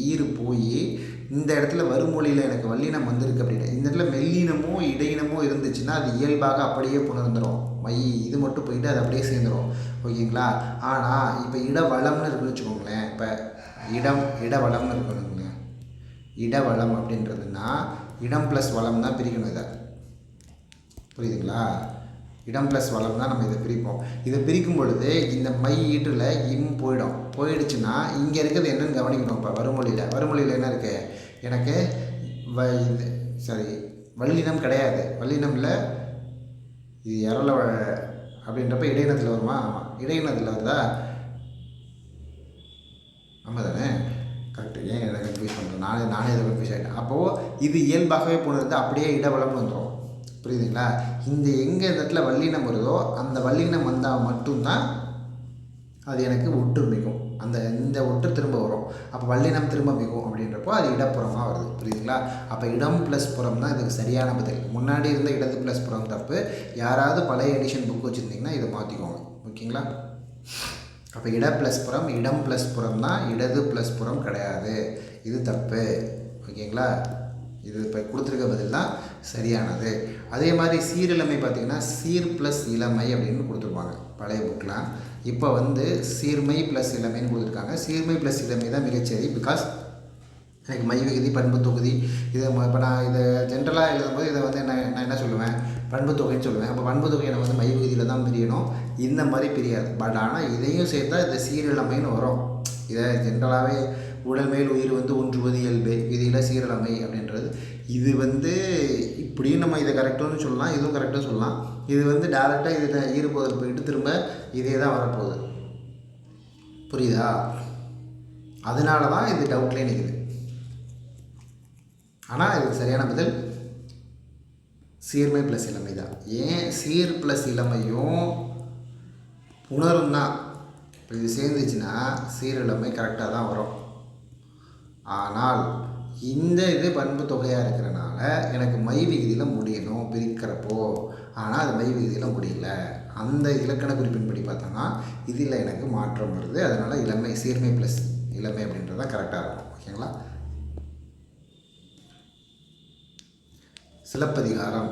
ஈறு போய் இந்த இடத்துல வருமொழியில் எனக்கு வல்லினம் வந்திருக்கு அப்படின்னா, இந்த இடத்துல மெல்லினமோ இடையினமோ இருந்துச்சுன்னா அது இயல்பாக அப்படியே புணர்ந்துடும். இது மட்டும் போயிட்டு அது அப்படியே சேர்ந்துடும். ஓகேங்களா. ஆனால் இப்போ இடவளம்னு இருக்குன்னு வச்சுக்கோங்களேன். இப்போ இடவளம்னு இருக்கணுங்க. இடவளம் அப்படின்றதுன்னா இடம் ப்ளஸ் வளம் தான் பிரிக்கணும். இதை புரியுதுங்களா. இடம் ப்ளஸ் வளம் தான் நம்ம இதை பிரிப்போம். இதை பிரிக்கும் பொழுது இந்த ஈற்றில் போயிடுச்சுன்னா இங்கே இருக்கிறது என்னென்னு கவனிக்கணும். இப்போ வருமொழியில் என்ன இருக்குது, எனக்கு வல்லினம் கிடையாது. வல்லினம் இல்லை, இது இரல அப்படின்றப்ப இடையினத்தில் வருமா? ஆமாம், இடையினத்தில் வருதா? ஆமாம் தானே, கரெக்டு. ஏன் இதை கன்ஃபியூஸ் பண்ணுறேன், நானே இதை கன்ஃபியூஸ் ஆகிட்டேன். அப்போது இது இயல்பாகவே போனது அப்படியே இடவளம்னு வந்துடும். புரியுதுங்களா? இந்த எங்கே இந்த இடத்துல வல்லினம் வருதோ அந்த வல்லினம் வந்தால் மட்டும்தான் அது எனக்கு ஒற்று மிகும். இந்த ஒற்று திரும்ப வரும். அப்போ வல்லினம் திரும்ப மிகும் அப்படின்றப்போ அது இடப்புறமாக வருது. புரியுதுங்களா? அப்போ இடம் ப்ளஸ் புறம் தான் இதுக்கு சரியான பதில். முன்னாடி இருந்த இடது ப்ளஸ் புறம் தப்பு. யாராவது பழைய எடிஷன் புக் வச்சுருந்தீங்கன்னா இதை மாற்றிக்கோங்க. ஓகேங்களா? அப்போ இட ப்ளஸ் புறம், இடம் ப்ளஸ் புறம் தான், இடது ப்ளஸ் புறம் கிடையாது. இது தப்பு. ஓகேங்களா? இது இப்போ கொடுத்துருக்க பதில் தான் சரியானது. அதே மாதிரி சீரிழமை பார்த்திங்கன்னா சீர் ப்ளஸ் இளமை அப்படின்னு கொடுத்துருப்பாங்க பழைய புக்கெலாம். இப்போ சீர்மை ப்ளஸ் இளமைன்னு கொடுத்துருக்காங்க. சீர்மை ப்ளஸ் இளமை தான் மிகச்சரி. பிகாஸ் எனக்கு மை விகுதி, பண்பு தொகுதி, இதை இப்போ நான் இதை ஜென்ரலாக எழுதும்போது இதை நான் என்ன சொல்லுவேன், பண்பு தொகைன்னு சொல்லுவேன். அப்போ பண்பு தொகையை நம்ம மை விகுதியில் தான் பிரியணும், இந்த மாதிரி பிரியாது. பட் ஆனால் இதையும் சேர்த்தா இந்த சீரிழமைன்னு வரும். இதை ஜென்ரலாகவே உடல் மேல் உயிர் ஒன்றுவது இயல்பு, விதியில் சீரழமை அப்படின்றது. இது இப்படியும் நம்ம இதை கரெக்டுன்னு சொல்லலாம், இதுவும் கரெக்டாக சொல்லலாம். இது டேரெக்டாக இதில் ஈடுபோதல் போயிட்டு திரும்ப இதே தான் வரப்போகுது. புரியுதா? அதனால தான் இது டவுட்லேயே நிற்குது. ஆனால் இதுக்கு சரியான பதில் சீர்மை ப்ளஸ் இளமை தான். ஏன் சீர் ப்ளஸ் இளமையும் உணரும் தான். இப்போ இது சேர்ந்துச்சுன்னா சீரிழமை கரெக்டாக தான் வரும். ஆனால் இந்த இது பண்பு தொகையாக இருக்கிறனால எனக்கு மை விகுதியில் முடியணும் பிரிக்கிறப்போ. ஆனால் அது மை விகுதியில் முடியல. அந்த இலக்கண குறிப்பின்படி பார்த்தோன்னா இதில் எனக்கு மாற்றம் வருது. அதனால் இளமை, சீர்மை ப்ளஸ் இளமை அப்படின்றது தான் கரெக்டாக இருக்கும். ஓகேங்களா? சிலப்பதிகாரம்,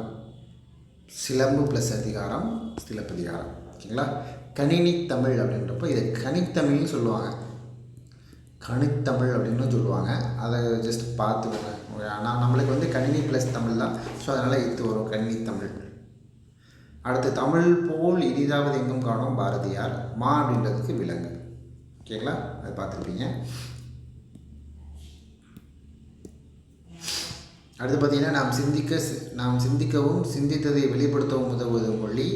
சிலம்பு ப்ளஸ் அதிகாரம், சிலப்பதிகாரம். ஓகேங்களா? கணினி தமிழ் அப்படின்றப்போ இதை கணித்தமிழ்னு சொல்லுவாங்க, கணித்தமிழ் அப்படின்னு சொல்லுவாங்க. அதை ஜஸ்ட் பார்த்துக்கோங்க. ஆனால் நம்மளுக்கு கணினி ப்ளஸ் தமிழ் தான். ஸோ அதனால் இது வரும் கணினி தமிழ். அடுத்து தமிழ் போல் இனிதாவது எங்கும் காணும் பாரதியார். மா அப்படின்றதுக்கு விலங்கு. ஓகேங்களா? அதை பார்த்துருப்பீங்க. அடுத்து பார்த்திங்கன்னா நாம் சிந்திக்கவும் சிந்தித்ததை வெளிப்படுத்தவும் உதவுவது மொழி.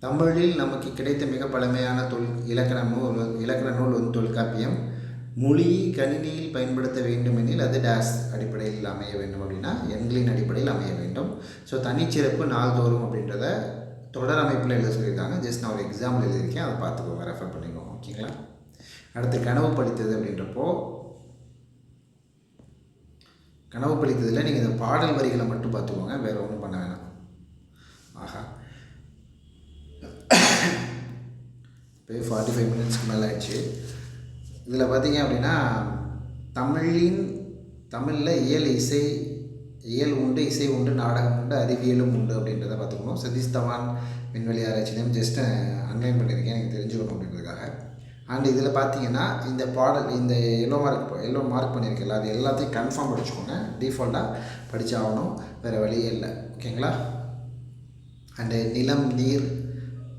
தமிழில் நமக்கு கிடைத்த மிக பழமையான இலக்கண நூல் தொல்காப்பியம். மொழி கணினியில் பயன்படுத்த வேண்டுமெனில் அது டேஸ் அடிப்படையில் அமைய வேண்டும் அப்படின்னா எண்களின் அடிப்படையில் அமைய வேண்டும். ஸோ தனிச்சிறப்பு நாள்தோறும் அப்படின்றத தொடர் அமைப்பில் எழுத சொல்லியிருக்காங்க. ஜஸ்ட் நான் ஒரு எக்ஸாம்பிள் எழுதியிருக்கேன், அதை பார்த்துக்கோங்க, ரெஃபர் பண்ணிக்கோங்க. ஓகேங்களா? அடுத்து கனவு படித்தது அப்படின்றப்போ கனவு படித்ததில் நீங்கள் இந்த பாடல் வரிகளை மட்டும் பார்த்துக்கோங்க, வேறு ஒன்றும் பண்ண வேணாம். ஆஹா, இப்போ 45 மினிட்ஸ்க்கு மேலே ஆயிடுச்சு. இதில் பார்த்தீங்க அப்படின்னா தமிழில் இயல் உண்டு, இசை உண்டு, நாடகம் உண்டு, அறிவியலும் உண்டு அப்படின்றத பார்த்துக்கணும். சதீஷ் தவான் விண்வெளி ஆராய்ச்சியிலையும் ஜஸ்ட் அன்லைன் பண்ணியிருக்கேன், எனக்கு தெரிஞ்சுக்கணும் அப்படின்றதுக்காக. அண்ட் இதில் பார்த்தீங்கன்னா இந்த பாடல், இந்த எல்லோ மார்க் பண்ணியிருக்கல, அது எல்லாத்தையும் கன்ஃபார்ம் படிச்சுக்கோங்க. டிஃபால்ட்டாக படித்தாகணும், வேறு வழியே இல்லை. ஓகேங்களா? அண்டு நிலம், நீர்,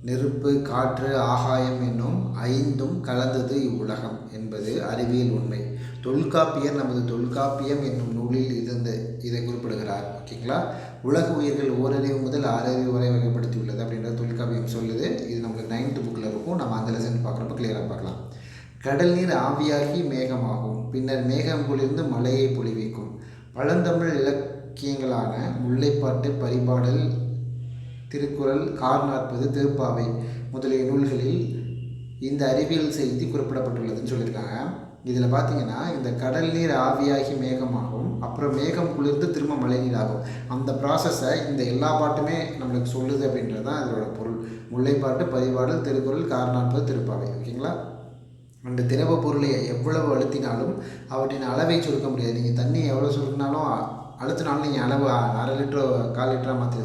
நெருப்பு, காற்று, ஆகாயம் என்னும் 5ம் கலந்தது இவ்வுலகம் என்பது அறிவியல் உண்மை. தொல்காப்பியர் நமது தொல்காப்பியம் என்னும் நூலில் இதை குறிப்பிடுகிறார். ஓகேங்களா? உலக உயிர்கள் ஓரறிவு முதல் 6 அறிவு வரை வகைப்படுத்தியுள்ளது அப்படின்ற தொல்காப்பியம் சொல்லுது. இது நம்மளுக்கு 9th புக்கில் இருக்கும். நம்ம அந்த லெசன் பார்க்குறப்ப கிளியராக பார்க்கலாம். கடல் நீர் ஆவியாகி மேகமாகும், பின்னர் மேகம் குளிர்ந்து மழையை பொழிவிக்கும். பழந்தமிழ் இலக்கியங்களான முல்லைப்பாட்டு, பரிபாடல், திருக்குறள், கார்40, திருப்பாவை முதலிய நூல்களில் இந்த அறிவியல் செய்தி குறிப்பிடப்பட்டுள்ளதுன்னு சொல்லியிருக்காங்க. இதில் பார்த்தீங்கன்னா இந்த கடல் நீர் ஆவியாகி மேகமாகும், அப்புறம் மேகம் குளிர்ந்து திரும்ப மழை நீராகும். அந்த ப்ராசஸை இந்த எல்லா பாட்டுமே நம்மளுக்கு சொல்லுது அப்படின்றது தான் இதோட பொருள். முல்லைப்பாட்டு, பரிபாடல், திருக்குறள், கார்40, திருப்பாவை. ஓகேங்களா? அந்த திரவ பொருளை எவ்வளவு அழுத்தினாலும் அவற்றின் அளவை சுருக்க முடியாது. நீங்கள் தண்ணி எவ்வளோ சுருக்கினாலும் அழுத்தினாலும் நீங்கள் அளவு 1/2 லிட்டரோ 1/4 லிட்டராக மாற்றிட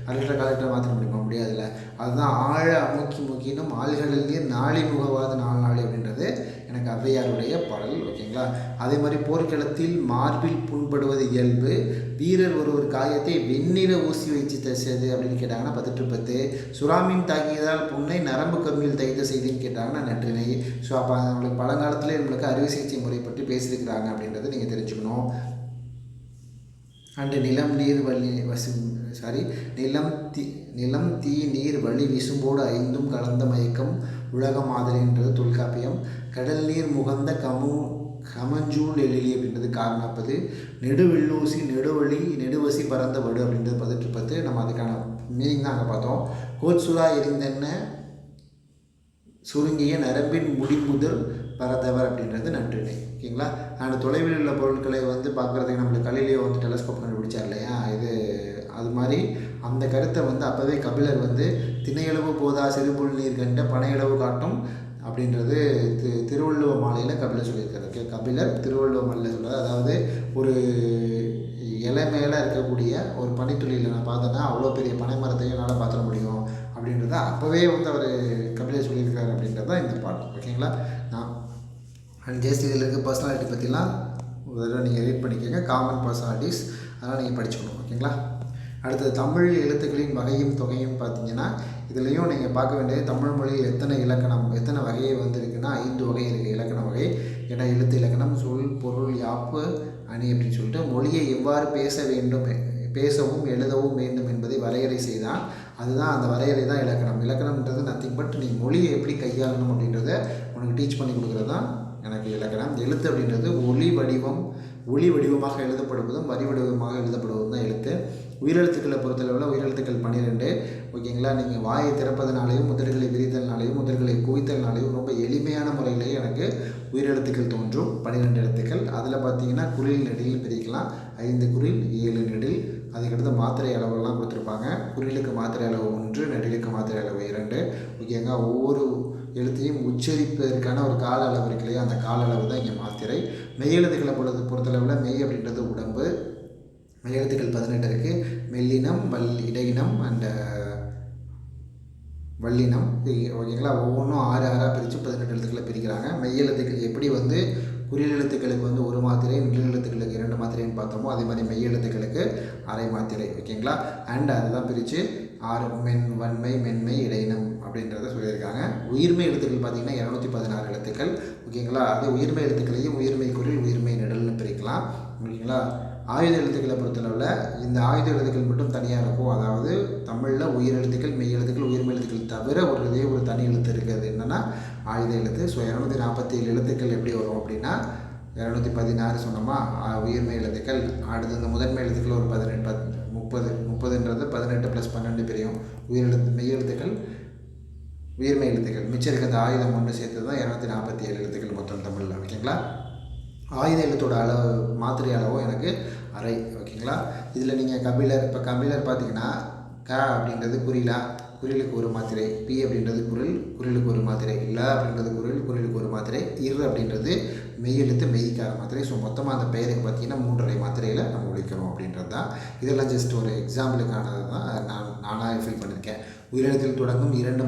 1/2 லிட்டர் 1/4 லிட்டராக மாற்ற முடியாதுல்ல. அதுதான் ஆழ முக்கினும் ஆள்களில் நீர் நாளி முகவாது 4 நாளி அப்படின்றது எனக்கு ஔவையாருடைய பாடல். ஓகேங்களா? அதே மாதிரி போர்க்களத்தில் மார்பில் புண்படுவது இயல்பு, வீரர் ஒரு காயத்தை வெண்ணிற ஊசி வச்சு தச்சது அப்படின்னு கேட்டாங்கன்னா 10/10, சுறாமீன் தாக்கியதால் புண்ணை நரம்பு கம்மியில் தைத்த செய்தின்னு கேட்டாங்கன்னா நற்றினை. ஸோ அப்போ நம்மளுக்கு பழங்காலத்தில் நம்மளுக்கு அறுவை சிகிச்சை முறை பற்றி பேசியிருக்கிறாங்க அப்படின்றத நீங்கள் தெரிஞ்சுக்கணும். அண்டு நிலம் நீர் வழி நிலம் தீ நீர் வழி விசும்போடு ஐந்தும் கலந்த மயக்கம் உலகம் ஆதலின்றது தொல்காப்பியம். கடல் நீர் முகந்த கமஞ்சூல் எழிலி அப்படின்றது காரணப்பது. நெடுவெள்ளூசி நெடுவழி நெடுவசி பறந்த வடு அப்படின்றது 18 நம்ம அதுக்கான மீனிங் தான் அங்கே பார்த்தோம். கோட்சுரா எரிந்தென்ன சுருங்கிய நரம்பின் முடிமுதல் பரதவர் அப்படின்றது நற்றிணை. ஓகேங்களா. அண்ட் தொலைவில் உள்ள பொருட்களை பார்க்குறதுக்கு நம்மளுக்கு கலிலியோ டெலஸ்கோப் கண்டுபிடிச்சார் இல்லையா, அது மாதிரி அந்த கருத்தை அப்போவே கபிலர் திணையளவு போதா சிறுபுல் நீர் கண்ட பனையளவு காட்டும் அப்படின்றது திருவள்ளுவ மாலையில் கபிலர் சொல்லியிருக்காரு. ஓகே, கபிலர் திருவள்ளுவ மாலையில் சொல்கிறார். அதாவது ஒரு இலை மேலே இருக்கக்கூடிய ஒரு பனித்துளியில் நான் பார்த்தேன்னா அவ்வளோ பெரிய பனை மரத்தையும் என்னால் பார்த்துட முடியும் அப்படின்றத அப்போவே அவர் கபிலர் சொல்லியிருக்காரு அப்படின்றது தான் இந்த பாட்டு. ஓகேங்களா. அண்ட் ஜஸ்ட் இதில் இருக்க பர்சனாலிட்டி பற்றிலாம் ஒரு தடவை நீங்கள் ரீட் பண்ணிக்கோங்க. காமன் பர்சனாலிட்டிஸ் அதெல்லாம் நீங்கள் படிச்சுக்கணும். ஓகேங்களா. அடுத்தது தமிழ் எழுத்துக்களின் வகையும் தொகையும் பார்த்தீங்கன்னா இதுலேயும் நீங்கள் பார்க்க வேண்டியது தமிழ் மொழியில் எத்தனை வகையை இருக்குன்னா 5 வகை இருக்குது இலக்கண வகை. ஏன்னா எழுத்து இலக்கணம், சொல், பொருள், யாப்பு, அணி அப்படின்னு சொல்லிட்டு மொழியை எவ்வாறு பேசவும் எழுதவும் வேண்டும் என்பதை வரையறை செய்தான். அதுதான் அந்த வரையறை தான் இலக்கணம். இலக்கணம்ன்றது நத்திங் பட் நீ மொழியை எப்படி கையாளணும் அப்படின்றத உனக்கு டீச் பண்ணி கொடுக்குறது தான் எனக்கு இலக்கணம். எழுத்து அப்படின்றது ஒளி வடிவமாக எழுதப்படுவதும் வரி வடிவமாக எழுதப்படுவதும் தான் எழுத்து. உயிரெழுத்துக்களை பொறுத்தளவில் உயிரெழுத்துக்கள் 12. ஓகேங்களா. நீங்கள் வாயை திறப்பதனாலேயும் முதல்களை விரித்தல்னாலேயும் முதல்களை குவித்தல்னாலேயும் ரொம்ப எளிமையான முறையிலேயே எனக்கு உயிரெழுத்துக்கள் தோன்றும் 12 எழுத்துக்கள். அதில் பார்த்தீங்கன்னா குறில் நெடில் பிரிக்கலாம். 5 குறில் 7 நெடில். அதுக்கடுத்து மாத்திரை அளவுலாம் கொடுத்துருப்பாங்க. குறிலுக்கு மாத்திரை அளவு 1, நெடிலுக்கு மாத்திரை அளவு 2. ஓகேங்க. ஒவ்வொரு எழுத்தையும் உச்சரிப்பதற்கான ஒரு கால அளவு இருக்கு இல்லையா, அந்த கால அளவு தான் இங்கே மாத்திரை. மெய்யெழுத்துக்களை பொறுத்தளவில் மெய் அப்படின்றது உடம்பு. மெய்யெழுத்துக்கள் 18 இருக்குது. மெல்லினம், இடையினம் அண்டு வல்லினம். ஓகேங்களா. ஒவ்வொன்றும் 6 6 பிரித்து 18 எழுத்துக்களை பிரிக்கிறாங்க. மெய்யெழுத்துக்கள் எப்படி குறில் எழுத்துக்களுக்கு 1 மாத்திரை, நெல் எழுத்துக்களுக்கு 2 மாத்திரைன்னு பார்த்தோமோ அதே மாதிரி மெய்யெழுத்துக்களுக்கு அரை மாத்திரை. ஓகேங்களா. அண்ட் அதுதான் பிரித்து 6 வன்மை, மென்மை, இடையினம் அப்படின்றத சொல்லியிருக்காங்க. உயிர்மை எழுத்துக்கள் பார்த்திங்கன்னா 216 எழுத்துக்கள். ஓகேங்களா. அதே உயிர்மை எழுத்துக்களையும் உயிர்மை குறில், உயிர்மை நெடல்னு பிரிக்கலாம். ஓகேங்களா. ஆயுத எழுத்துக்களை பொறுத்தளவில் இந்த ஆயுத எழுத்துக்கள் மட்டும் தனியாக இருக்கும். அதாவது தமிழில் உயிர் எழுத்துக்கள், மெய் எழுத்துக்கள், உயிர்மை எழுத்துக்கள் தவிர ஒரு தனி எழுத்து இருக்குது. என்னென்னா ஆயுத எழுத்து. ஸோ 247 எழுத்துக்கள் எப்படி வரும் அப்படின்னா 216 சொன்னோமா உயிர்மை எழுத்துக்கள். அடுத்து இந்த முதன்மை எழுத்துக்கள் ஒரு 30ன்றது 18 + 12 பிரியும். மெய் எழுத்துக்கள், உயிர்மை எழுத்துக்கள். மிச்சம் இருக்க அந்த ஆயுதம் ஒன்று சேர்த்து தான் 247 எழுத்துக்கள் மொத்தம் தமிழில். ஓகேங்களா. ஆயுத எழுத்தோட அளவு மாத்திரை அளவும் எனக்கு அரை. ஓகேங்களா. இதில் நீங்கள் கபிலர் பார்த்தீங்கன்னா க அப்படின்றது குறிலுக்கு 1 மாத்திரை, பி அப்படின்றது குறிலுக்கு 1 மாத்திரை, ல அப்படின்றது குறிலுக்கு 1 மாத்திரை, அப்படின்றது மெய்யெழுத்து மெய்க்கார மாத்திரை. ஸோ மொத்தமாக அந்த பெயருக்கு பார்த்தீங்கன்னா 3.5 மாத்திரையில் நம்ம ஒழிக்கிறோம் அப்படின்றது தான். இதெல்லாம் ஜஸ்ட் ஒரு எக்ஸாம்பிளுக்கானது தான் நானாக ஃபீல் பண்ணியிருக்கேன். உயிரெழுத்தில் தொடங்கும் 2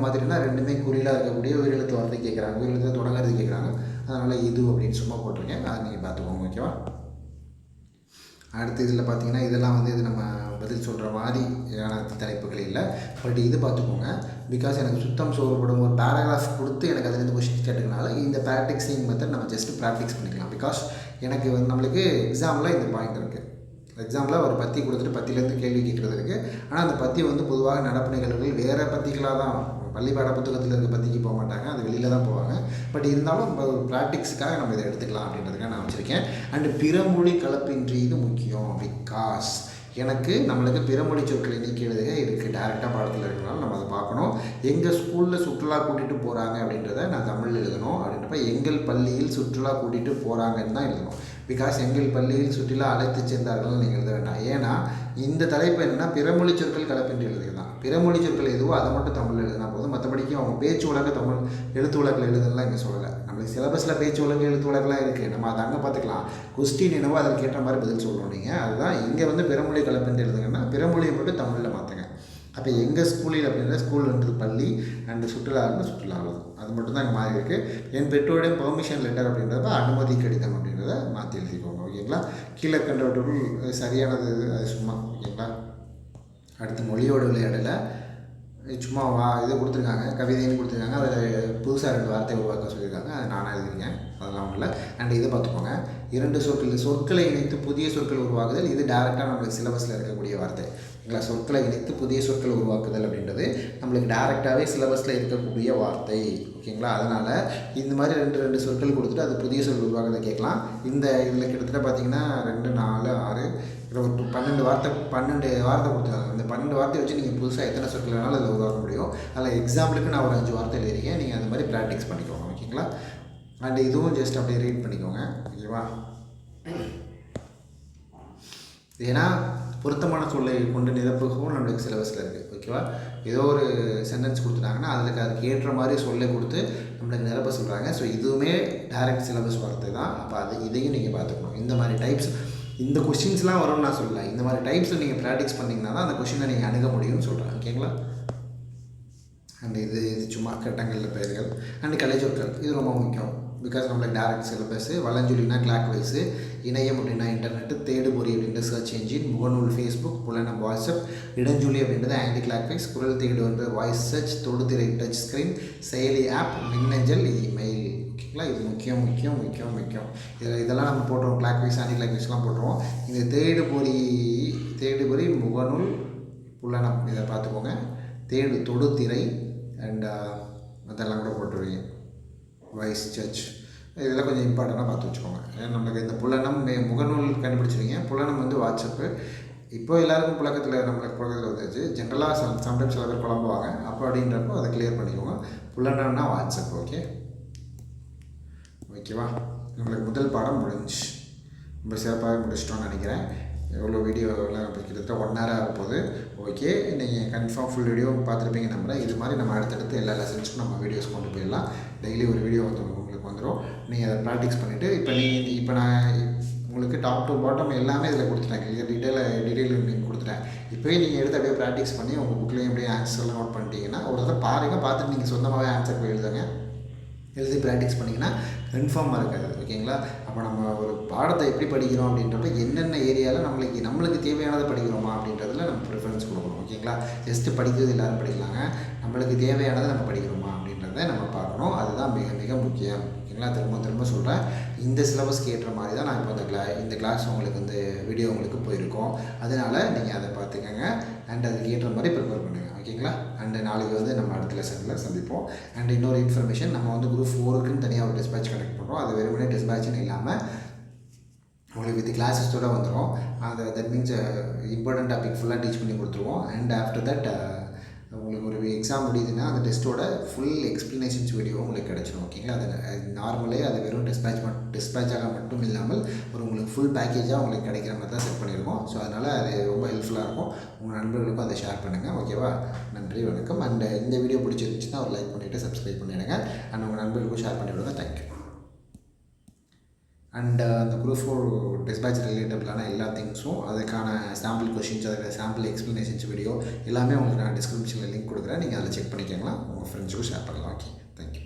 மாத்திரைனா ரெண்டுமே குறிலாக இருக்கக்கூடிய உயிரெழுத்து வரது கேட்குறாங்க, உயிரெழுத்து தொடங்கிறது கேட்குறாங்க. அதனால் இது அப்படின்னு சும்மா போட்டிருக்கேன். அதை நீங்கள் பார்த்துக்கோங்க. ஓகேவா. அடுத்து இதில் பார்த்தீங்கன்னா இதெல்லாம் இது நம்ம பதில் சொல்கிற மாதிரியான தலைப்புகள் இல்லை. பட் இது பார்த்துக்கோங்க. பிகாஸ் எனக்கு சுத்தம் சோறுபடும் ஒரு பேராகிராஃப் கொடுத்து எனக்கு அதுலேருந்து கொஸ்டின் கேட்டதுனால இந்த ப்ராக்டிக்ஸிங் மெத்தட் நம்ம ஜஸ்ட் ப்ராக்டிஸ் பண்ணிக்கலாம். பிகாஸ் எனக்கு நம்மளுக்கு எக்ஸாமில் இந்த பாயிண்ட் இருக்குது. எக்ஸாம்பிளாக ஒரு பத்தி கொடுத்துட்டு பத்திலேருந்து கேள்வி கேட்குறது இருக்குது. ஆனால் அந்த பத்தி பொதுவாக நடப்பு நிகழ்வுகள் வேறு பத்திகளாக தான் பள்ளி பாட புத்தகத்தில் இருக்க பத்திக்கு போக மாட்டாங்க, அது வெளியில் தான் போவாங்க. பட் இருந்தாலும் ப்ராக்டிக்ஸுக்காக நம்ம இதை எடுத்துக்கலாம் அப்படின்றதுக்காக நான் வச்சுருக்கேன். அண்டு பிறமொழி கலப்பின்றி இது முக்கியம். பிகாஸ் நம்மளுக்கு பிறமொழி சொற்களை நீக்கி எழுதுக இருக்குது டேரெக்டாக பாடத்தில் இருக்கிறனால நம்ம அதை பார்க்கணும். எங்கள் ஸ்கூலில் சுற்றுலா கூட்டிகிட்டு போகிறாங்க அப்படின்றத நான் தமிழில் எழுதணும். அப்படின்றப்ப எங்கள் பள்ளியில் சுற்றுலா கூட்டிகிட்டு போகிறாங்கன்னு தான் எழுதணும். பிகாஸ் எங்கள் பள்ளியில் சுற்றுலா அழைத்து சென்றார்கள் நீங்கள் எழுத வேண்டாம். ஏன்னா இந்த தலைப்பு என்னென்னா பிறமொழி சொற்கள் கலப்பின்றி எழுதுக தான். பிறமொழி சொற்கள் எதுவோ அதை மட்டும் தமிழில் எழுதினா போதும். மற்றபடிக்கு அவங்க பேச்சு வழக்கு தமிழ் எழுத்து வழக்கில் எழுதுலாம் இங்கே சொல்லலை. நம்மளுக்கு சிலபஸில் பேச்சு வழக்கு எழுத்து வழக்கெல்லாம் இருக்குது. நம்ம அதை அங்கே பார்த்துக்கலாம். கொஸ்டின் என்னவோ அதில் கேட்ட மாதிரி பதில் சொல்லணும் நீங்கள். அதுதான் இங்கே பிறமொழி கலப்பின்றி எழுதுங்கன்னா பிறமொழியை மட்டும் தமிழில் மாற்றுங்க. அப்போ எங்கள் ஸ்கூலில் அப்படின்ற ஸ்கூல்ன்றது பள்ளி அண்டு சுற்றுலா ஆகுது. அது மட்டும் தான் இங்கே மாறி இருக்குது. என் பெற்றோருடைய பெர்மிஷன் லெட்டர் அப்படின்றத அனுமதி கடிதம் அப்படின்றத மாற்றி எழுதிக்கோங்க. ஓகேங்களா. கீழே கண்டவற்றுள் சரியானது அது சும்மா. ஓகேங்களா. அடுத்து மொழியோட விளையாடலை சும்மா இது கொடுத்துருக்காங்க, கவிதைன்னு கொடுத்துருக்காங்க. அதில் புதுசாக 2 வார்த்தை உருவாக்க சொல்லியிருக்காங்க. அதை நானாக எழுதியிருக்கேன். அதெல்லாம் அதெல்லாம் ஒன்றும் இல்லை. அண்ட் இதை பார்த்துக்கோங்க, 2 சொற்களை இணைத்து புதிய சொற்கள் உருவாக்குதல். இது டேரெக்டாக நம்மளுக்கு சிலபஸில் இருக்கக்கூடிய வார்த்தை. ஓகேங்களா? சொற்களை இணைத்து புதிய சொற்கள் உருவாக்குதல் அப்படின்றது நம்மளுக்கு டேரெக்டாகவே சிலபஸில் இருக்கக்கூடிய வார்த்தை. ஓகேங்களா? அதனால் இந்த மாதிரி 2 சொற்கள் கொடுத்துட்டு அது புதிய சொல் உருவாக்குறதை கேட்கலாம். இதில் கிட்டத்தட்ட பார்த்தீங்கன்னா 2, 4, 6, 12 வார்த்தை கொடுத்துருக்காங்க. இந்த 12 வார்த்தையை வச்சு நீங்கள் புதுசாக எத்தனை சொற்கள் வேணாலும் அதில் உருவாக்க முடியும். அதில் எக்ஸாம்பிளுக்கு நான் ஒரு 5 வார்த்தை எழுதிருக்கேன். நீங்கள் அந்த மாதிரி ப்ராக்டிஸ் பண்ணிக்கோங்க. ஓகேங்களா? அண்ட் இதுவும் ஜஸ்ட் அப்படியே ரீட் பண்ணிக்கோங்க. ஓகேவா? ஏன்னா பொருத்தமான சொல்லை கொண்டு நிரப்புகவும் நம்மளுக்கு சிலபஸில் இருக்குது. ஓகேவா? ஏதோ ஒரு சென்டென்ஸ் கொடுத்துட்டாங்கன்னா அதுக்கு ஏற்ற மாதிரி சொல்லை கொடுத்து நம்மளுக்கு நிரப்ப சொல்கிறாங்க. ஸோ இதுவுமே டைரக்ட் சிலபஸ் வார்த்தை தான். அப்போ இதையும் நீங்கள் பார்த்துக்கணும். இந்த மாதிரி டைப்ஸ், இந்த கொஷின்ஸ்லாம் வரும்னு நான் சொல்லலை. இந்த மாதிரி டைப்ஸில் நீங்கள் ப்ராக்டிஸ் பண்ணிங்கன்னா தான் அந்த கொஷினை நீங்கள் அணுக முடியும்னு சொல்கிறேன். ஓகேங்களா? அண்ட் இது சும்மா கட்டங்களில் பெயர்கள் அண்டு கலைச்சொற்கள். இது ரொம்ப முக்கியம். பிகாஸ் நம்மளுக்கு டேரக்ட் சிலபஸ்ஸு. வலஞ்சொல்லினா கிளாக் வைஸு, இணையம் அப்படின்னா இன்டர்நெட்டு, தேடுபொறி அப்படின்றது சர்ச் என்ஜின், முகநூல் ஃபேஸ்புக், புலனம் வாட்ஸ்அப், இடஞ்சொல்லி அப்படின்றது ஆன்டி கிளாக் வைஸ், குரல் தேடு வந்து வாய்ஸ் சர்ச், தொடுதிரை டச் ஸ்க்ரீன், செயலி ஆப், மின்னஞ்சல், இமெயில். ஓகேங்களா? இது முக்கியம். இதெல்லாம் நம்ம போட்டுருவோம். கிளாக் வைஸ், ஆன்டி கிளாக் வைஸ்லாம் போட்டுருவோம். இந்த தேடுபொறி, முகநூல், புலனம் இதை பார்த்துக்கோங்க. தொடுதிரை அண்ட் அதெல்லாம் கூட போட்டுருவீங்க. வாய்ஸ் சர்ச் இதெல்லாம் கொஞ்சம் இம்பார்ட்டண்ட்டாக பார்த்து வச்சுக்கோங்க. ஏன்னா நம்மளுக்கு இந்த புலனம் முகநூல் கண்டுபிடிச்சிருவீங்க. புலனம் வந்து வாட்ஸ்அப்பு. இப்போ எல்லாருக்கும் நம்மளுக்கு வந்துச்சு. ஜென்ரலாக சம்டைம்ஸ் சில பேர் குழம்புவாங்க. அப்போ அப்படின்றப்போ அதை கிளியர் பண்ணிக்கோங்க. புலனம்னா வாட்ஸ்அப். ஓகேவா? நம்மளுக்கு முதல் பாடம் முடிஞ்சு ரொம்ப சிறப்பாக முடிச்சிட்டோன்னு நினைக்கிறேன். எவ்வளோ வீடியோலாம் இப்போ கிட்டத்தட்ட 1 hour ஆக போகுது. ஓகே, நீங்கள் கன்ஃபார்ம் ஃபுல் வீடியோ பார்த்துருப்பீங்க நம்புறேன். இது மாதிரி நம்ம அடுத்தடுத்து எல்லா லெசன்ஸ்க்கும் நம்ம வீடியோஸ் கொண்டு போயிடலாம். டெய்லி ஒரு வீடியோ உங்களுக்கு வந்துடும். நீங்கள் அதை ப்ராக்டிஸ் பண்ணிவிட்டு இப்போ நான் உங்களுக்கு டாப் டு பாட்டம் எல்லாமே இதில் கொடுத்துட்டேன். டீட்டெயில் நீங்கள் கொடுத்துட்டேன். இப்போயே நீங்கள் எடுத்து அப்படியே ப்ராக்டிஸ் பண்ணி உங்கள் புக்லேயும் அப்படியே ஆன்சர்லாம் நோட் பண்ணிட்டீங்கன்னா ஒரு தடவை பார்த்துட்டு நீங்கள் சொந்தமாகவே ஆன்சர் போய் எழுதி ப்ராக்டிஸ் பண்ணிங்கன்னா கன்ஃபார்மாக இருக்காது. ஓகேங்களா? அப்போ நம்ம ஒரு பாடத்தை எப்படி படிக்கிறோம் அப்படின்றப்ப என்னென்ன ஏரியாவில் நம்மளுக்கு தேவையானதை படிக்கிறோமா அப்படின்றதுல நம்ம ப்ரிஃபரன்ஸ் கொடுக்கணும். ஓகேங்களா? ஜஸ்ட்டு படிக்கிறது எல்லோரும் படிக்கலாங்க. நம்மளுக்கு தேவையானதை நம்ம படிக்கிறோமா அப்படின்றத நம்ம பார்க்கணும். அதுதான் மிக மிக முக்கியம். ஓகேங்களா? திரும்ப சொல்கிறேன். இந்த சிலபஸ்க்கு ஏற்ற மாதிரி தான் நான் இப்போ இந்த கிளாஸ் உங்களுக்கு இந்த வீடியோ உங்களுக்கு போயிருக்கோம். அதனால் நீங்கள் அதை பார்த்துக்கங்க. அண்ட் அதுக்கு ஏற்ற மாதிரி ப்ரிப்பேர் பண்ணுங்கள். ஓகேங்களா? அண்டு நாளைக்கு வந்து நம்ம அடுத்த லெசனில் சந்திப்போம். அண்ட் இன்னொரு இன்ஃபர்மேஷன், நம்ம வந்து குரூப் 4க்குன்னு தனியாக ஒரு டிஸ்பேட்ச் கனெக்ட் பண்ணுறோம். அது வெறுமனே டிஸ்பேட்ச்னு இல்லாமல் உங்களுக்கு வித் கிளாஸஸோடு வந்துடும். தட் மீன்ஸ் இம்பார்ட்டன்ட் டாபிக் ஃபுல்லாக டீச் பண்ணி கொடுத்துருவோம். அண்ட் ஆஃப்டர் தட் உங்களுக்கு ஒரு எக்ஸாம் முடியுதுன்னா அந்த டெஸ்ட்டோட ஃபுல் எக்ஸ்ப்ளனேஷன்ஸ் வீடியோ உங்களுக்கு கிடச்சிடும். ஓகேங்களா? அது நார்மலே அது வெறும் டிஸ்பேட்சாக மட்டும் இல்லாமல் உங்களுக்கு ஃபுல் பேக்கேஜாக உங்களுக்கு கிடைக்கிற மாதிரி தான் செட் பண்ணியிருக்கோம். ஸோ அதனால் அது ரொம்ப ஹெல்ப்ஃபுல்லாக இருக்கும். உங்கள் நண்பர்களுக்கும் அதை ஷேர் பண்ணுங்கள். ஓகேவா? நன்றி, வணக்கம். அண்ட் இந்த வீடியோ பிடிச்சிருந்துச்சுன்னா ஒரு லைக் பண்ணிவிட்டு சப்ஸ்கிரைப் பண்ணிவிடுங்க. அண்ட் உங்கள் நண்பர்களுக்கும் ஷேர் பண்ணிவிடுங்க. தேங்க்யூ. அண்ட் அந்த குரூப் 4 டிஸ்பேட்ச் ரிலேட்டபிளான எல்லா திங்ஸும், அதுக்கான சாம்பிள் கொஷின்ஸ், அதுக்கு சாம்பிள் எக்ஸ்ப்ளனேஷன்ஸ் வீடியோ எல்லாமே உங்களுக்கு நான் டிஸ்கிரிப்ஷனில் லிங்க் கொடுக்குறேன். நீங்கள் அதில் செக் பண்ணிக்கலாம். உங்கள் ஃப்ரெண்ட்ஸுக்கும் ஷேர் பண்ணலாம். Okay, thank you.